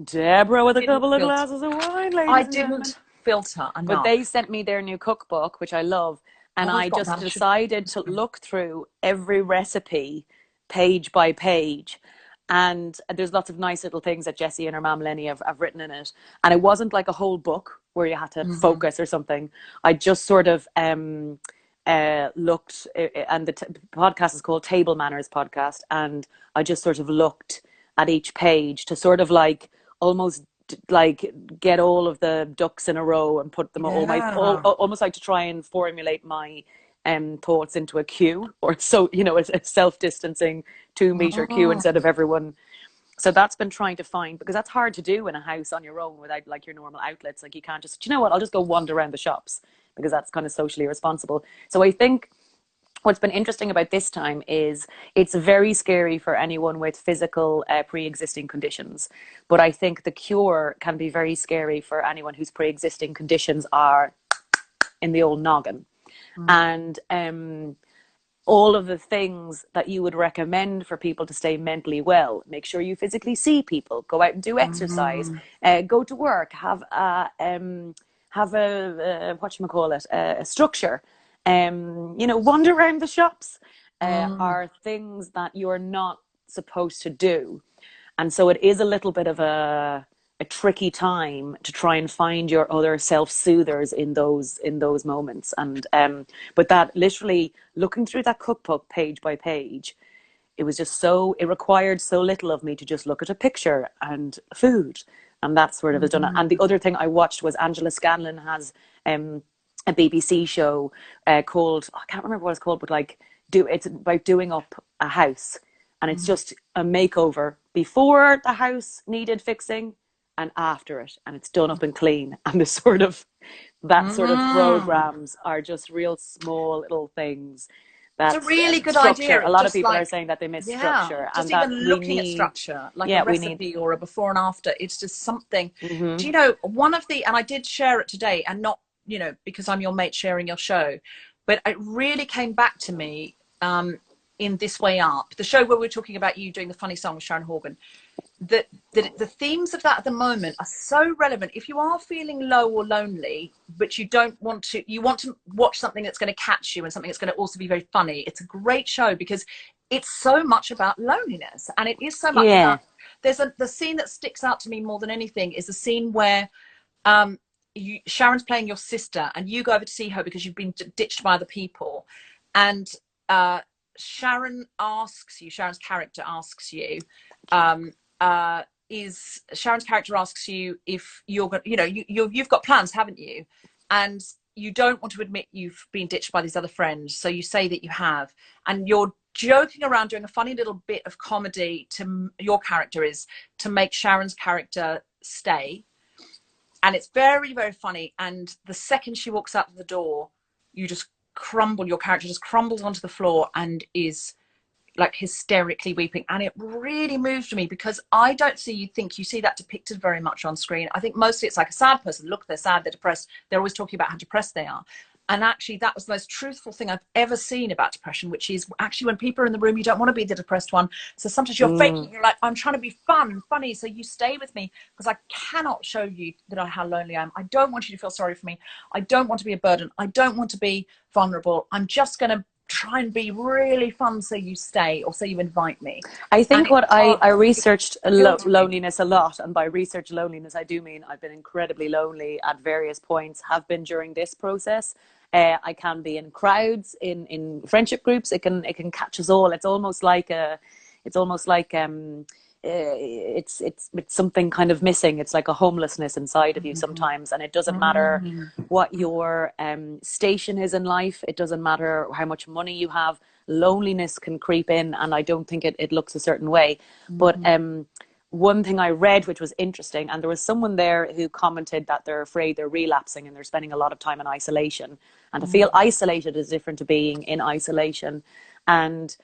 Deborah with a couple of glasses of wine, ladies. I didn't filter enough. But they sent me their new cookbook, which I love, and I just decided to look through every recipe page by page, and there's lots of nice little things that Jessie and her mum Lenny have written in it, and it wasn't like a whole book where you had to focus or something. I just sort of looked, and the podcast is called Table Manners Podcast, and I just sort of looked at each page to sort of like almost like get all of the ducks in a row and put them almost like to try and formulate my thoughts into a queue, or so, a self-distancing 2-meter queue instead of everyone. So that's been trying to find, because that's hard to do in a house on your own without like your normal outlets. Like you can't just, I'll just go wander around the shops, because that's kind of socially responsible. So I think what's been interesting about this time is it's very scary for anyone with physical pre-existing conditions. But I think the cure can be very scary for anyone whose pre-existing conditions are in the old noggin. And all of the things that you would recommend for people to stay mentally well. Make sure you physically see people, go out and do exercise, go to work, have a whatchamacallit, a structure, wander around the shops, are things that you're not supposed to do. And so it is a little bit of a tricky time to try and find your other self-soothers in those moments. And but that literally looking through that cookbook page by page, it required so little of me to just look at a picture and food. And that's where it was done. And the other thing I watched was Angela Scanlon has a BBC show called, I can't remember what it's called, but it's about doing up a house. And it's just a makeover before the house needed fixing and after it, and it's done up and clean. And the sort of programs are just real small little things. That's it's a really good structure. idea. A lot of people are saying that they miss structure. Just and even looking at structure, like a recipe or a before and after. It's just something. Do you know, and I did share it today, and not, because I'm your mate sharing your show, but it really came back to me in This Way Up, the show where we're talking about you doing the funny song with Sharon Horgan. That the themes of that at the moment are so relevant. If you are feeling low or lonely, but you want to watch something that's going to catch you and something that's going to also be very funny, it's a great show because it's so much about loneliness, and it is so much about, the scene that sticks out to me more than anything is the scene where Sharon's playing your sister and you go over to see her because you've been ditched by other people, and Sharon's character asks you, Sharon's character asks you if you're going, you've got plans, haven't you? And you don't want to admit you've been ditched by these other friends, so you say that you have, and you're joking around, doing a funny little bit of comedy to your character is to make Sharon's character stay, and it's very, very funny. And the second she walks out the door, your character just crumbles onto the floor and is like hysterically weeping. And it really moved me because I don't think you see that depicted very much on screen. I think mostly it's like a sad person. Look, they're sad, they're depressed. They're always talking about how depressed they are. And actually that was the most truthful thing I've ever seen about depression, which is actually when people are in the room, you don't want to be the depressed one. So sometimes you're faking, you're like, I'm trying to be funny. So you stay with me because I cannot show you how lonely I am. I don't want you to feel sorry for me. I don't want to be a burden. I don't want to be vulnerable. I'm just going to try and be really fun so you stay, or so you invite me. I think I researched loneliness a lot, and by research loneliness I do mean I've been incredibly lonely at various points, have been during this process. I can be in crowds, in friendship groups. It can catch us all. It's almost like it's something kind of missing. It's like a homelessness inside of you sometimes, and it doesn't matter what your station is in life. It doesn't matter how much money you have. Loneliness can creep in, and I don't think it looks a certain way. But one thing I read, which was interesting, and there was someone there who commented that they're afraid they're relapsing and they're spending a lot of time in isolation, and to feel isolated is different to being in isolation. And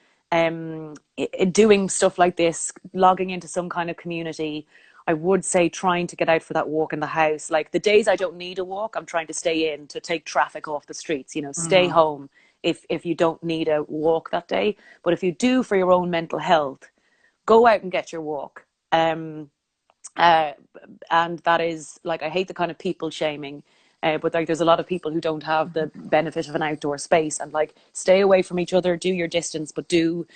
doing stuff like this, logging into some kind of community, I would say trying to get out for that walk in the house. Like the days I don't need a walk, I'm trying to stay in to take traffic off the streets, stay home if you don't need a walk that day. But if you do, for your own mental health, go out and get your walk. And that is, like, I hate the kind of people shaming, but like there's a lot of people who don't have the benefit of an outdoor space, and like stay away from each other, do your distance, but do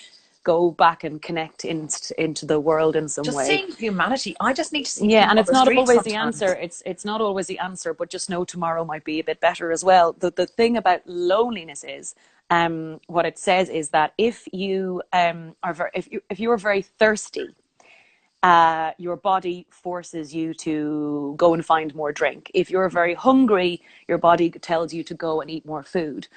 go back and connect into the world in some way. Just seeing humanity. I just need to see. Yeah, and it's not always sometimes. the answer. It's not always the answer, but just know tomorrow might be a bit better as well. The thing about loneliness is, what it says is that if you if you are very thirsty, your body forces you to go and find more drink. If you're very hungry, your body tells you to go and eat more food.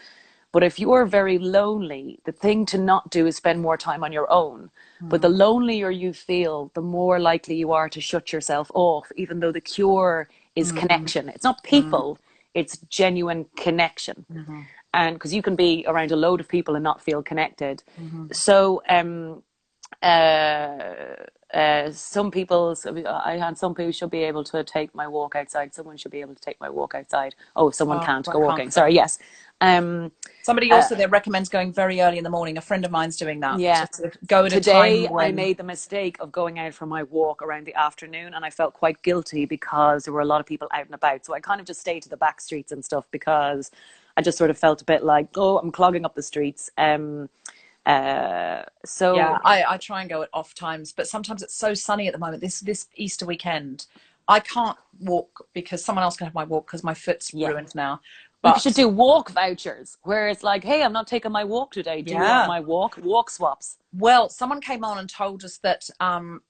But if you're very lonely, the thing to not do is spend more time on your own. But the lonelier you feel, the more likely you are to shut yourself off, even though the cure is connection. It's not people, it's genuine connection. And because you can be around a load of people and not feel connected. So some people should be able to take my walk outside. Someone should be able to take my walk outside. Oh, someone can't go walking. Sorry, yes. Somebody also there recommends going very early in the morning. A friend of mine's doing that. Yeah. Just to go at Today, a time when... I made the mistake of going out for my walk around the afternoon, and I felt quite guilty because there were a lot of people out and about. So I kind of just stayed to the back streets and stuff because I just sort of felt a bit like, oh, I'm clogging up the streets. Yeah, I try and go at off times, but sometimes it's so sunny at the moment. This Easter weekend, I can't walk because someone else can have my walk because my foot's ruined now. You But should do walk vouchers where it's like, hey, I'm not taking my walk today. Do you want my walk? Walk swaps. Well, someone came on and told us that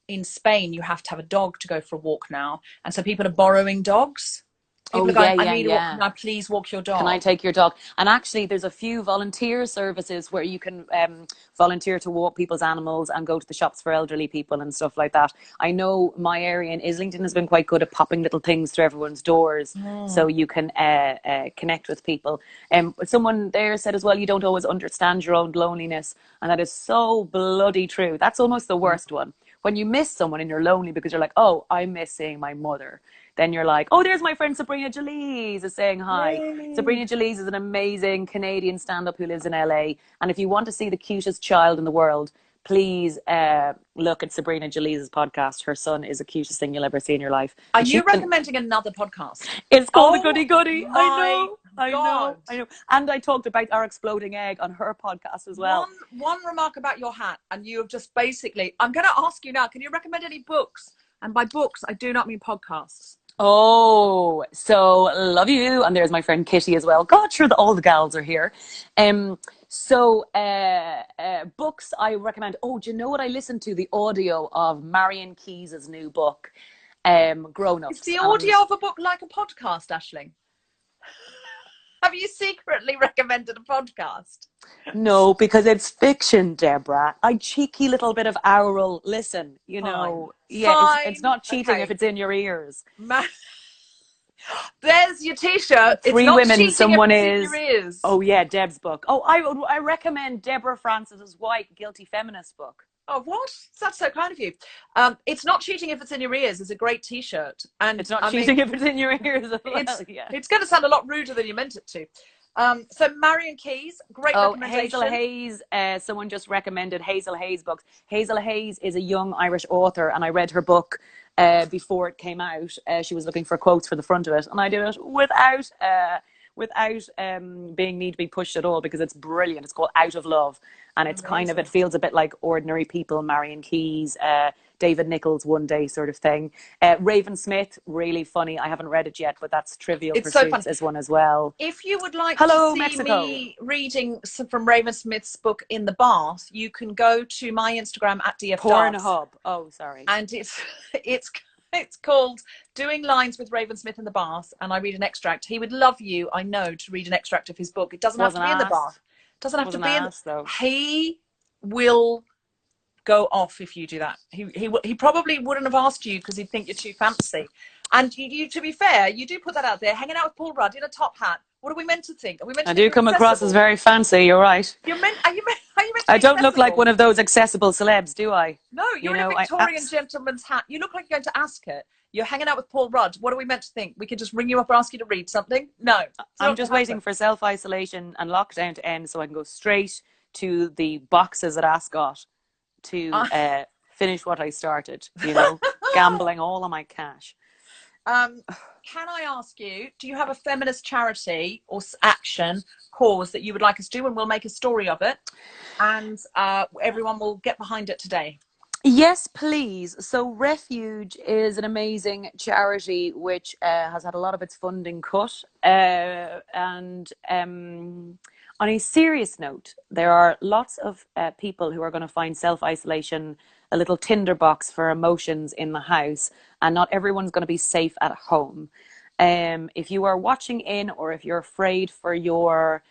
in Spain you have to have a dog to go for a walk now, and so people are borrowing dogs. People are going, I need a walk. Can I please walk your dog? Can I take your dog? And actually, there's a few volunteer services where you can volunteer to walk people's animals and go to the shops for elderly people and stuff like that. I know my area in Islington has been quite good at popping little things through everyone's doors so you can connect with people. Someone there said as well, you don't always understand your own loneliness. And that is so bloody true. That's almost the worst one. When you miss someone and you're lonely because you're like, oh, I'm missing my mother. Then you're like, oh, there's my friend Sabrina Jalise is saying hi. Yay. Sabrina Jalise is an amazing Canadian stand-up who lives in LA. And if you want to see the cutest child in the world, please look at Sabrina Jalise's podcast. Her son is the cutest thing you'll ever see in your life. Are you recommending another podcast? It's called The Goody Goody. I know. And I talked about our exploding egg on her podcast as well. One remark about your hat, and you have just basically, I'm going to ask you now, can you recommend any books? And by books, I do not mean podcasts. Oh, so love you. And there's my friend Kitty as well. God, sure, all the gals are here. Books I recommend. Oh, do you know what I listened to? The audio of Marion Keyes' new book, Grown Ups. Is the audio of a book like a podcast, Aisling? Have you secretly recommended a podcast? No, because it's fiction, Deborah. A cheeky little bit of aural listen, you know. Fine. Yeah, it's not cheating if it's in your ears. There's your t-shirt. Three it's not women, someone if is. In your ears. Oh yeah, Deb's book. Oh, I recommend Deborah Francis's White Guilty Feminist book. Oh, what? That's so kind of you. It's not cheating if it's in your ears is a great t-shirt. And it's not cheating if it's in your ears as well. It's going to sound a lot ruder than you meant it to. So Marion Keyes, great recommendation. Hazel Hayes, someone just recommended Hazel Hayes books. Hazel Hayes is a young Irish author, and I read her book before it came out. She was looking for quotes for the front of it, and I did it without being need to be pushed at all because it's brilliant. It's called Out of Love, and it's kind of, it feels a bit like Ordinary People, Marion Keyes, David Nichols One Day sort of thing. Raven Smith, really funny. I haven't read it yet, but that's Trivial Pursuits is one as well. If you would like to see me reading from Raven Smith's book in the bath, you can go to my Instagram at DF Pornhub. Oh, sorry. And it's called Doing Lines with Raven Smith in the Bath, and I read an extract. He would love you, I know, to read an extract of his book. It doesn't have to be in the bath. It doesn't have to be in the... He will go off if you do that. He probably wouldn't have asked you because he'd think you're too fancy. And you, to be fair, you do put that out there, hanging out with Paul Rudd in a top hat. What are we meant to think? Are we meant to I do come across as very fancy, you're right. Are you meant to I don't look like one of those accessible celebs, do I? No, you're in a Victorian gentleman's hat. You look like you're going to Ascot. You're hanging out with Paul Rudd. What are we meant to think? We could just ring you up or ask you to read something? No. I'm just waiting for self-isolation and lockdown to end so I can go straight to the boxes at Ascot to finish what I started, you know, gambling all of my cash. Can I ask you, do you have a feminist charity or action cause that you would like us to do, and we'll make a story of it and everyone will get behind it today? Yes, please. So Refuge is an amazing charity which has had a lot of its funding cut. And on a serious note, there are lots of people who are going to find self-isolation a little tinderbox for emotions in the house, and not everyone's going to be safe at home. If you are watching in, or if you're afraid for your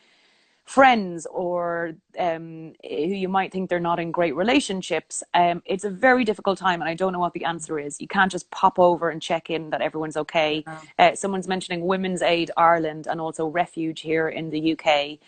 friends or who you might think they're not in great relationships, it's a very difficult time, and I don't know what the answer is. You can't just pop over and check in that everyone's okay. Someone's mentioning Women's Aid Ireland and also Refuge here in the UK.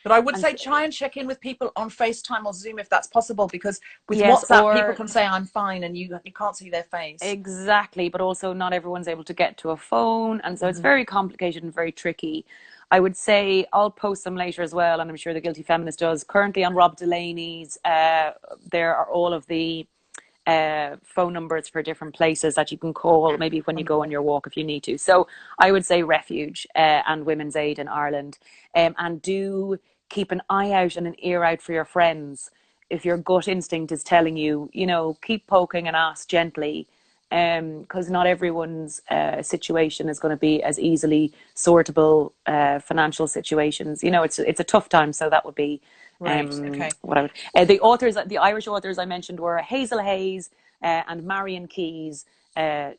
But I would And say try and check in with people on FaceTime or Zoom if that's possible, because with yes, WhatsApp, people can say I'm fine and you can't see their face. exactly, but also not everyone's able to get to a phone, and so it's very complicated and very tricky. I would say I'll post them later as well, and I'm sure the Guilty Feminist does. Currently on Rob Delaney's, there are all of the phone numbers for different places that you can call, maybe when you go on your walk if you need to. So I would say Refuge and Women's Aid in Ireland, and do keep an eye out and an ear out for your friends. If your gut instinct is telling you, you know, keep poking and ask gently, because not everyone's situation is going to be as easily sortable. Financial situations, you know, it's a tough time. So that would be Okay. what I would. The authors, the Irish authors I mentioned were Hazel Hayes and Marion Keyes,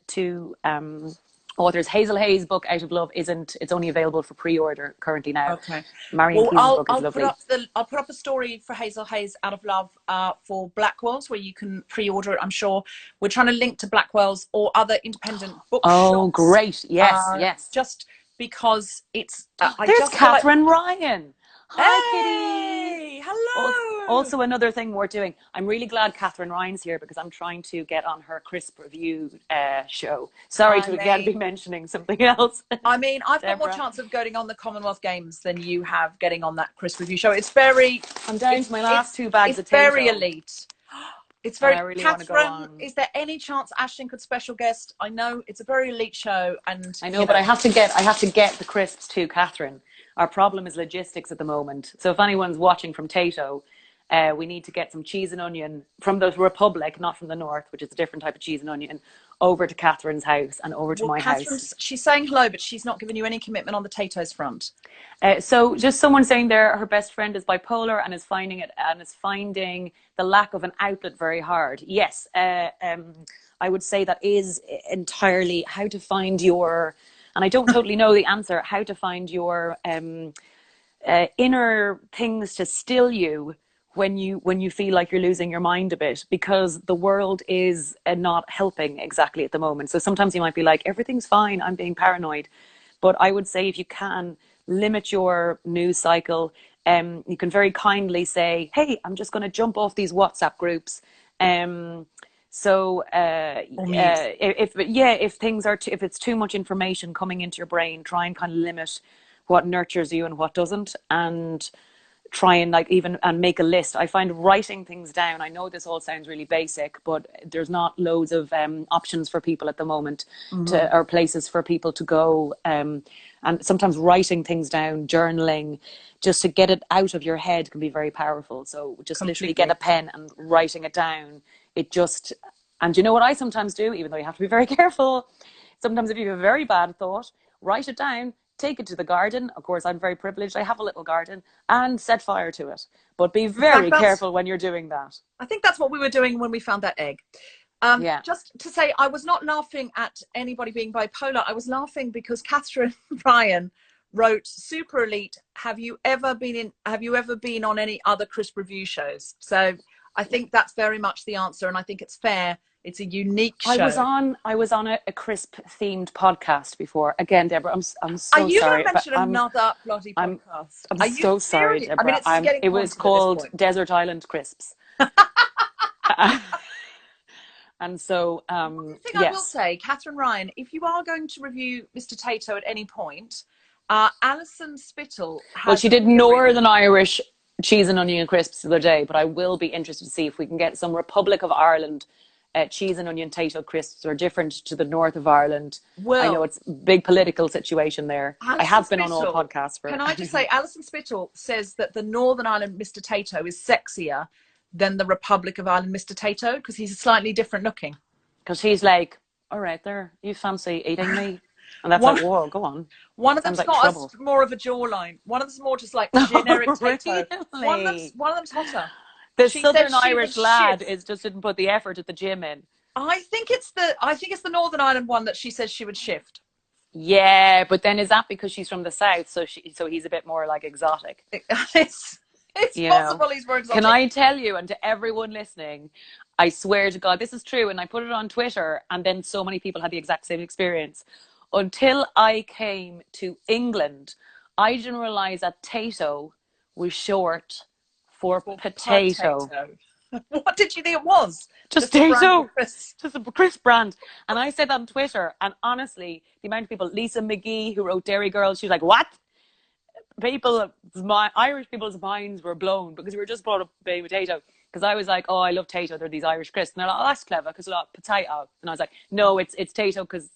two authors. Hazel Hayes' book Out of Love it's only available for pre-order currently now. Okay. Marion Keyes' book is lovely. I'll put up a story for Hazel Hayes Out of Love for Blackwell's, where you can pre-order it. I'm sure we're trying to link to Blackwell's or other independent bookshops. Oh, great! Yes, yes. Just because it's. There's Catherine Ryan. Hi, Kitty. Kitty. Hello. Also, another thing we're doing. I'm really glad Catherine Ryan's here because I'm trying to get on her crisp review show. Sorry to again be mentioning something else. I mean, I've got more chance of going on the Commonwealth Games than you have getting on that crisp review show. It's very. I'm down to my last 2 bags of It's very elite. It's very. I really Catherine, want to go on. Is there any chance Aisling could special guest? I know it's a very elite show, and I know, but I have to get the crisps to Catherine. Our problem is logistics at the moment. So if anyone's watching from Tato, we need to get some cheese and onion from the Republic, not from the North, which is a different type of cheese and onion, over to Catherine's house and over to my house. She's saying hello, but she's not giving you any commitment on the Tato's front. So just someone saying there, her best friend is bipolar and is finding the lack of an outlet very hard. Yes, I would say that is entirely how to find your. And I don't totally know the answer, how to find your inner things to still you when you feel like you're losing your mind a bit, because the world is not helping exactly at the moment. So sometimes you might be like, everything's fine, I'm being paranoid. But I would say if you can limit your news cycle, you can very kindly say, hey, I'm just going to jump off these WhatsApp groups. So if it's too much information coming into your brain, try and kind of limit what nurtures you and what doesn't, and try and make a list. I find writing things down. I know this all sounds really basic, but there's not loads of options for people at the moment or places for people to go. And sometimes writing things down, journaling, just to get it out of your head can be very powerful. So just literally get a pen and writing it down. And you know what I sometimes do, even though you have to be very careful, sometimes if you have a very bad thought, write it down, take it to the garden. Of course, I'm very privileged. I have a little garden, and set fire to it. But be very careful when you're doing that. I think that's what we were doing when we found that egg. Just to say, I was not laughing at anybody being bipolar. I was laughing because Catherine Ryan wrote, super elite, have you ever been on any other crisp review shows? So I think that's very much the answer, and I think it's fair. It's a unique show. I was on a crisp themed podcast before. Again, Deborah, I'm so sorry. Are you going to mention another bloody podcast? I'm so sorry, Deborah. I mean, it was called Desert Island Crisps. And so, one thing I will say, Catherine Ryan, if you are going to review Mr. Tato at any point, Alison Spittle has... Well, she did Northern Irish cheese and onion crisps the other day, but I will be interested to see if we can get some Republic of Ireland cheese and onion Tato crisps are different to the north of Ireland. Well, I know it's a big political situation there. I have been on all podcasts for... Can I just say, Alison Spittle says that the Northern Ireland Mr. Tato is sexier than the Republic of Ireland Mr. Tato because he's slightly different looking. Because he's like, all right, there, you fancy eating me? And that's like, whoa, go on. One of them's got more of a jawline. One of them's more just like generic Tato. One of them's hotter. The Southern Irish lad just didn't put the effort at the gym in. I think it's the Northern Ireland one that she says she would shift. Yeah, but then is that because she's from the south, so he's a bit more like exotic? It's possible he's more exotic. Can I tell you, and to everyone listening, I swear to God, this is true, and I put it on Twitter, and then so many people had the exact same experience. Until I came to England, I didn't realise that Tato was short for For potato. What did you think it was? Just a brand potato. of crisps. Just a crisp brand. And I said that on Twitter, and honestly, the amount of people, Lisa McGee, who wrote Dairy Girl, she was like, what? Irish people's minds were blown because we were just brought up baby potato. Because I was like, oh, I love tato. They're these Irish crisps. And they're like, oh, that's clever because a lot of potato. And I was like, no, it's tato because,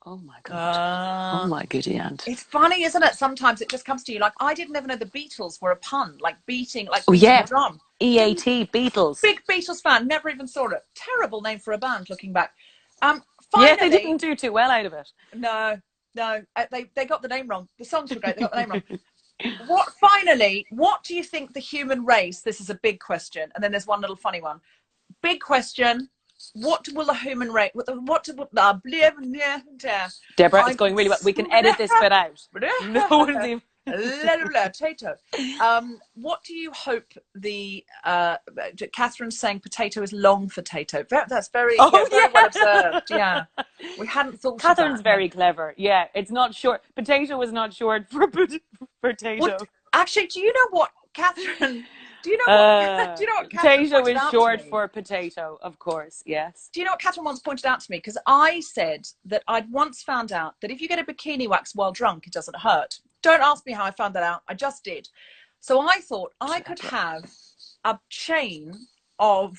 oh my God. Oh my goody aunt. It's funny, isn't it? Sometimes it just comes to you. Like, I didn't even know the Beatles were a pun. Like beating the drum. EAT, Beatles. Big Beatles fan. Never even saw it. Terrible name for a band, looking back. Finally, yeah, they didn't do too well out of it. No. They got the name wrong. The songs were great. They got the name wrong. What do you think the human race, this is a big question, and then there's one little funny one. Big question, what will the human race, Deborah, it's going really well. We can edit this bit out. No one's even... Potato. What do you hope Catherine's saying potato is long for tato. That's very, very well observed. Yeah. We hadn't thought Catherine's of that. very clever. Yeah, it's not short. Potato is not short for potato. Well, actually, do you know what, Catherine? Do you know what Catherine potato is short for potato, of course, yes. Do you know what Catherine once pointed out to me? Because I said that I'd once found out that if you get a bikini wax while drunk, it doesn't hurt. Don't ask me how I found that out. I just did. So I thought I could have a chain of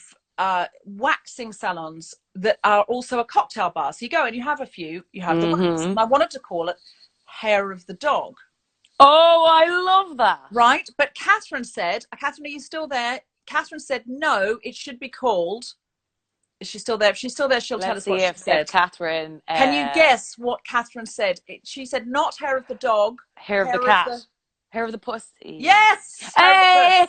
waxing salons that are also a cocktail bar. So you go and you have a few, you have the wax. And I wanted to call it Hair of the Dog. Oh, I love that. Right? But Catherine said, Catherine, are you still there? Catherine said, no, it should be called... Is she still there? If she's still there, she'll tell us what she said. Catherine... Can you guess what Catherine said? She said not hair of the dog. Hair of the cat. Hair of the pussy. Yes! Hey!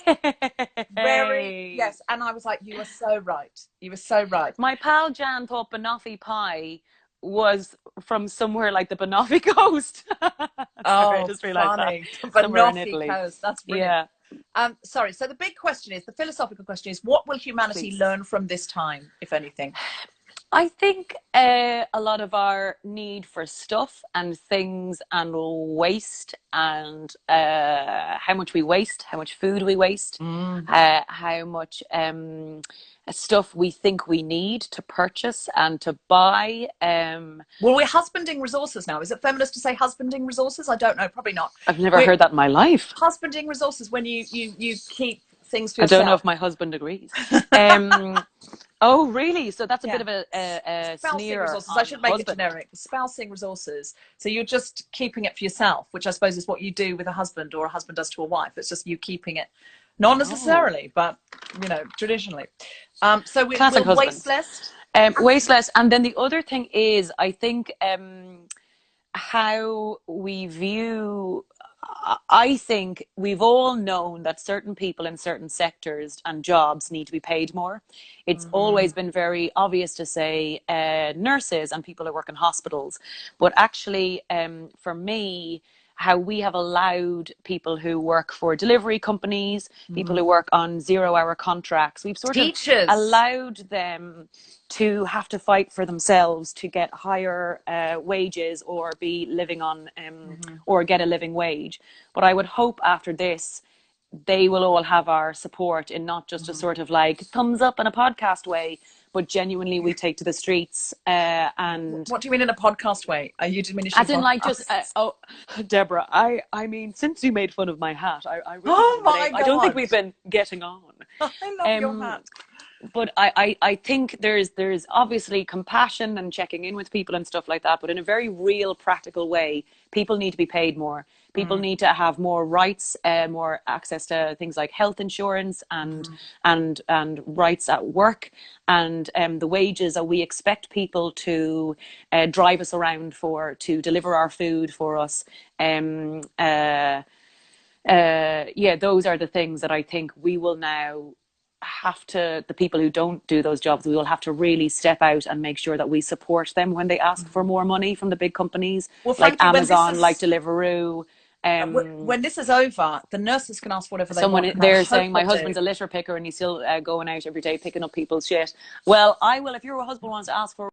Very, yes. And I was like, you were so right. You were so right. My pal Jan thought banoffee pie was from somewhere like the Banoffee Coast. Sorry, I just realized funny. that. Banoffee Coast. That's brilliant. Yeah. Sorry. So the big question is, the philosophical question is, what will humanity learn from this time, if anything? I think a lot of our need for stuff and things and waste and how much we waste, how much food we waste, how much stuff we think we need to purchase and to buy. Well, we're husbanding resources now. Is it feminist to say husbanding resources? I don't know. Probably not. I've never heard that in my life. Husbanding resources when you keep things for yourself. I don't know if my husband agrees. Oh, really? So that's a bit of a sneer. Resources. I should make it generic. Spousing resources. So you're just keeping it for yourself, which I suppose is what you do with a husband, or a husband does to a wife. It's just you keeping it, not necessarily, but traditionally. So we'll waste less. Waste less, and then the other thing is, I think, how we view. I think we've all known that certain people in certain sectors and jobs need to be paid more. It's always been very obvious to say nurses and people who work in hospitals. But actually, for me, how we have allowed people who work for delivery companies, people who work on 0-hour contracts, we've sort of allowed them to have to fight for themselves to get higher wages or be living on or get a living wage. But I would hope after this they will all have our support in not just a sort of like thumbs up in a podcast way, but genuinely we take to the streets. And what do you mean in a podcast way? Are you diminishing? As in like just Deborah, I mean, since you made fun of my hat, I really I don't think we've been getting on. I love your hat. But I think there's obviously compassion and checking in with people and stuff like that, but in a very real, practical way, people need to be paid more. People need to have more rights, more access to things like health insurance and rights at work, and the wages that we expect people to drive us around for, to deliver our food for us. Those are the things that I think we will now have to, the people who don't do those jobs, we will have to really step out and make sure that we support them when they ask for more money from the big companies, like Amazon, like Deliveroo. When this is over, the nurses can ask whatever they want. Someone there saying, my husband's a litter picker and he's still going out every day picking up people's shit. Well, I will, if your husband wants to ask for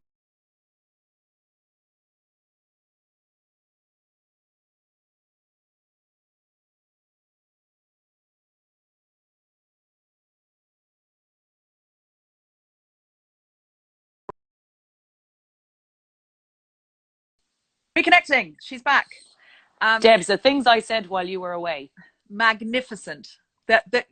Reconnecting. She's back. Debs, the things I said while you were away. Magnificent.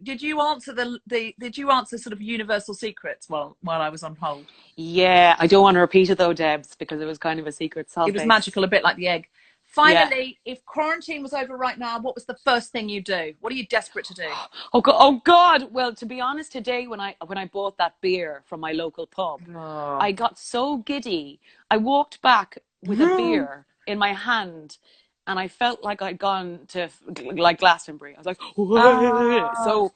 Did you answer did you answer sort of universal secrets while I was on hold? Yeah, I don't want to repeat it though, Debs, because it was kind of a secret sauce. It was magical, a bit like the egg. Finally, if quarantine was over right now, what was the first thing you do? What are you desperate to do? Oh God. Well, to be honest, today when I bought that beer from my local pub, I got so giddy. I walked back with a beer in my hand, and I felt like I'd gone to like Glastonbury. I was like, so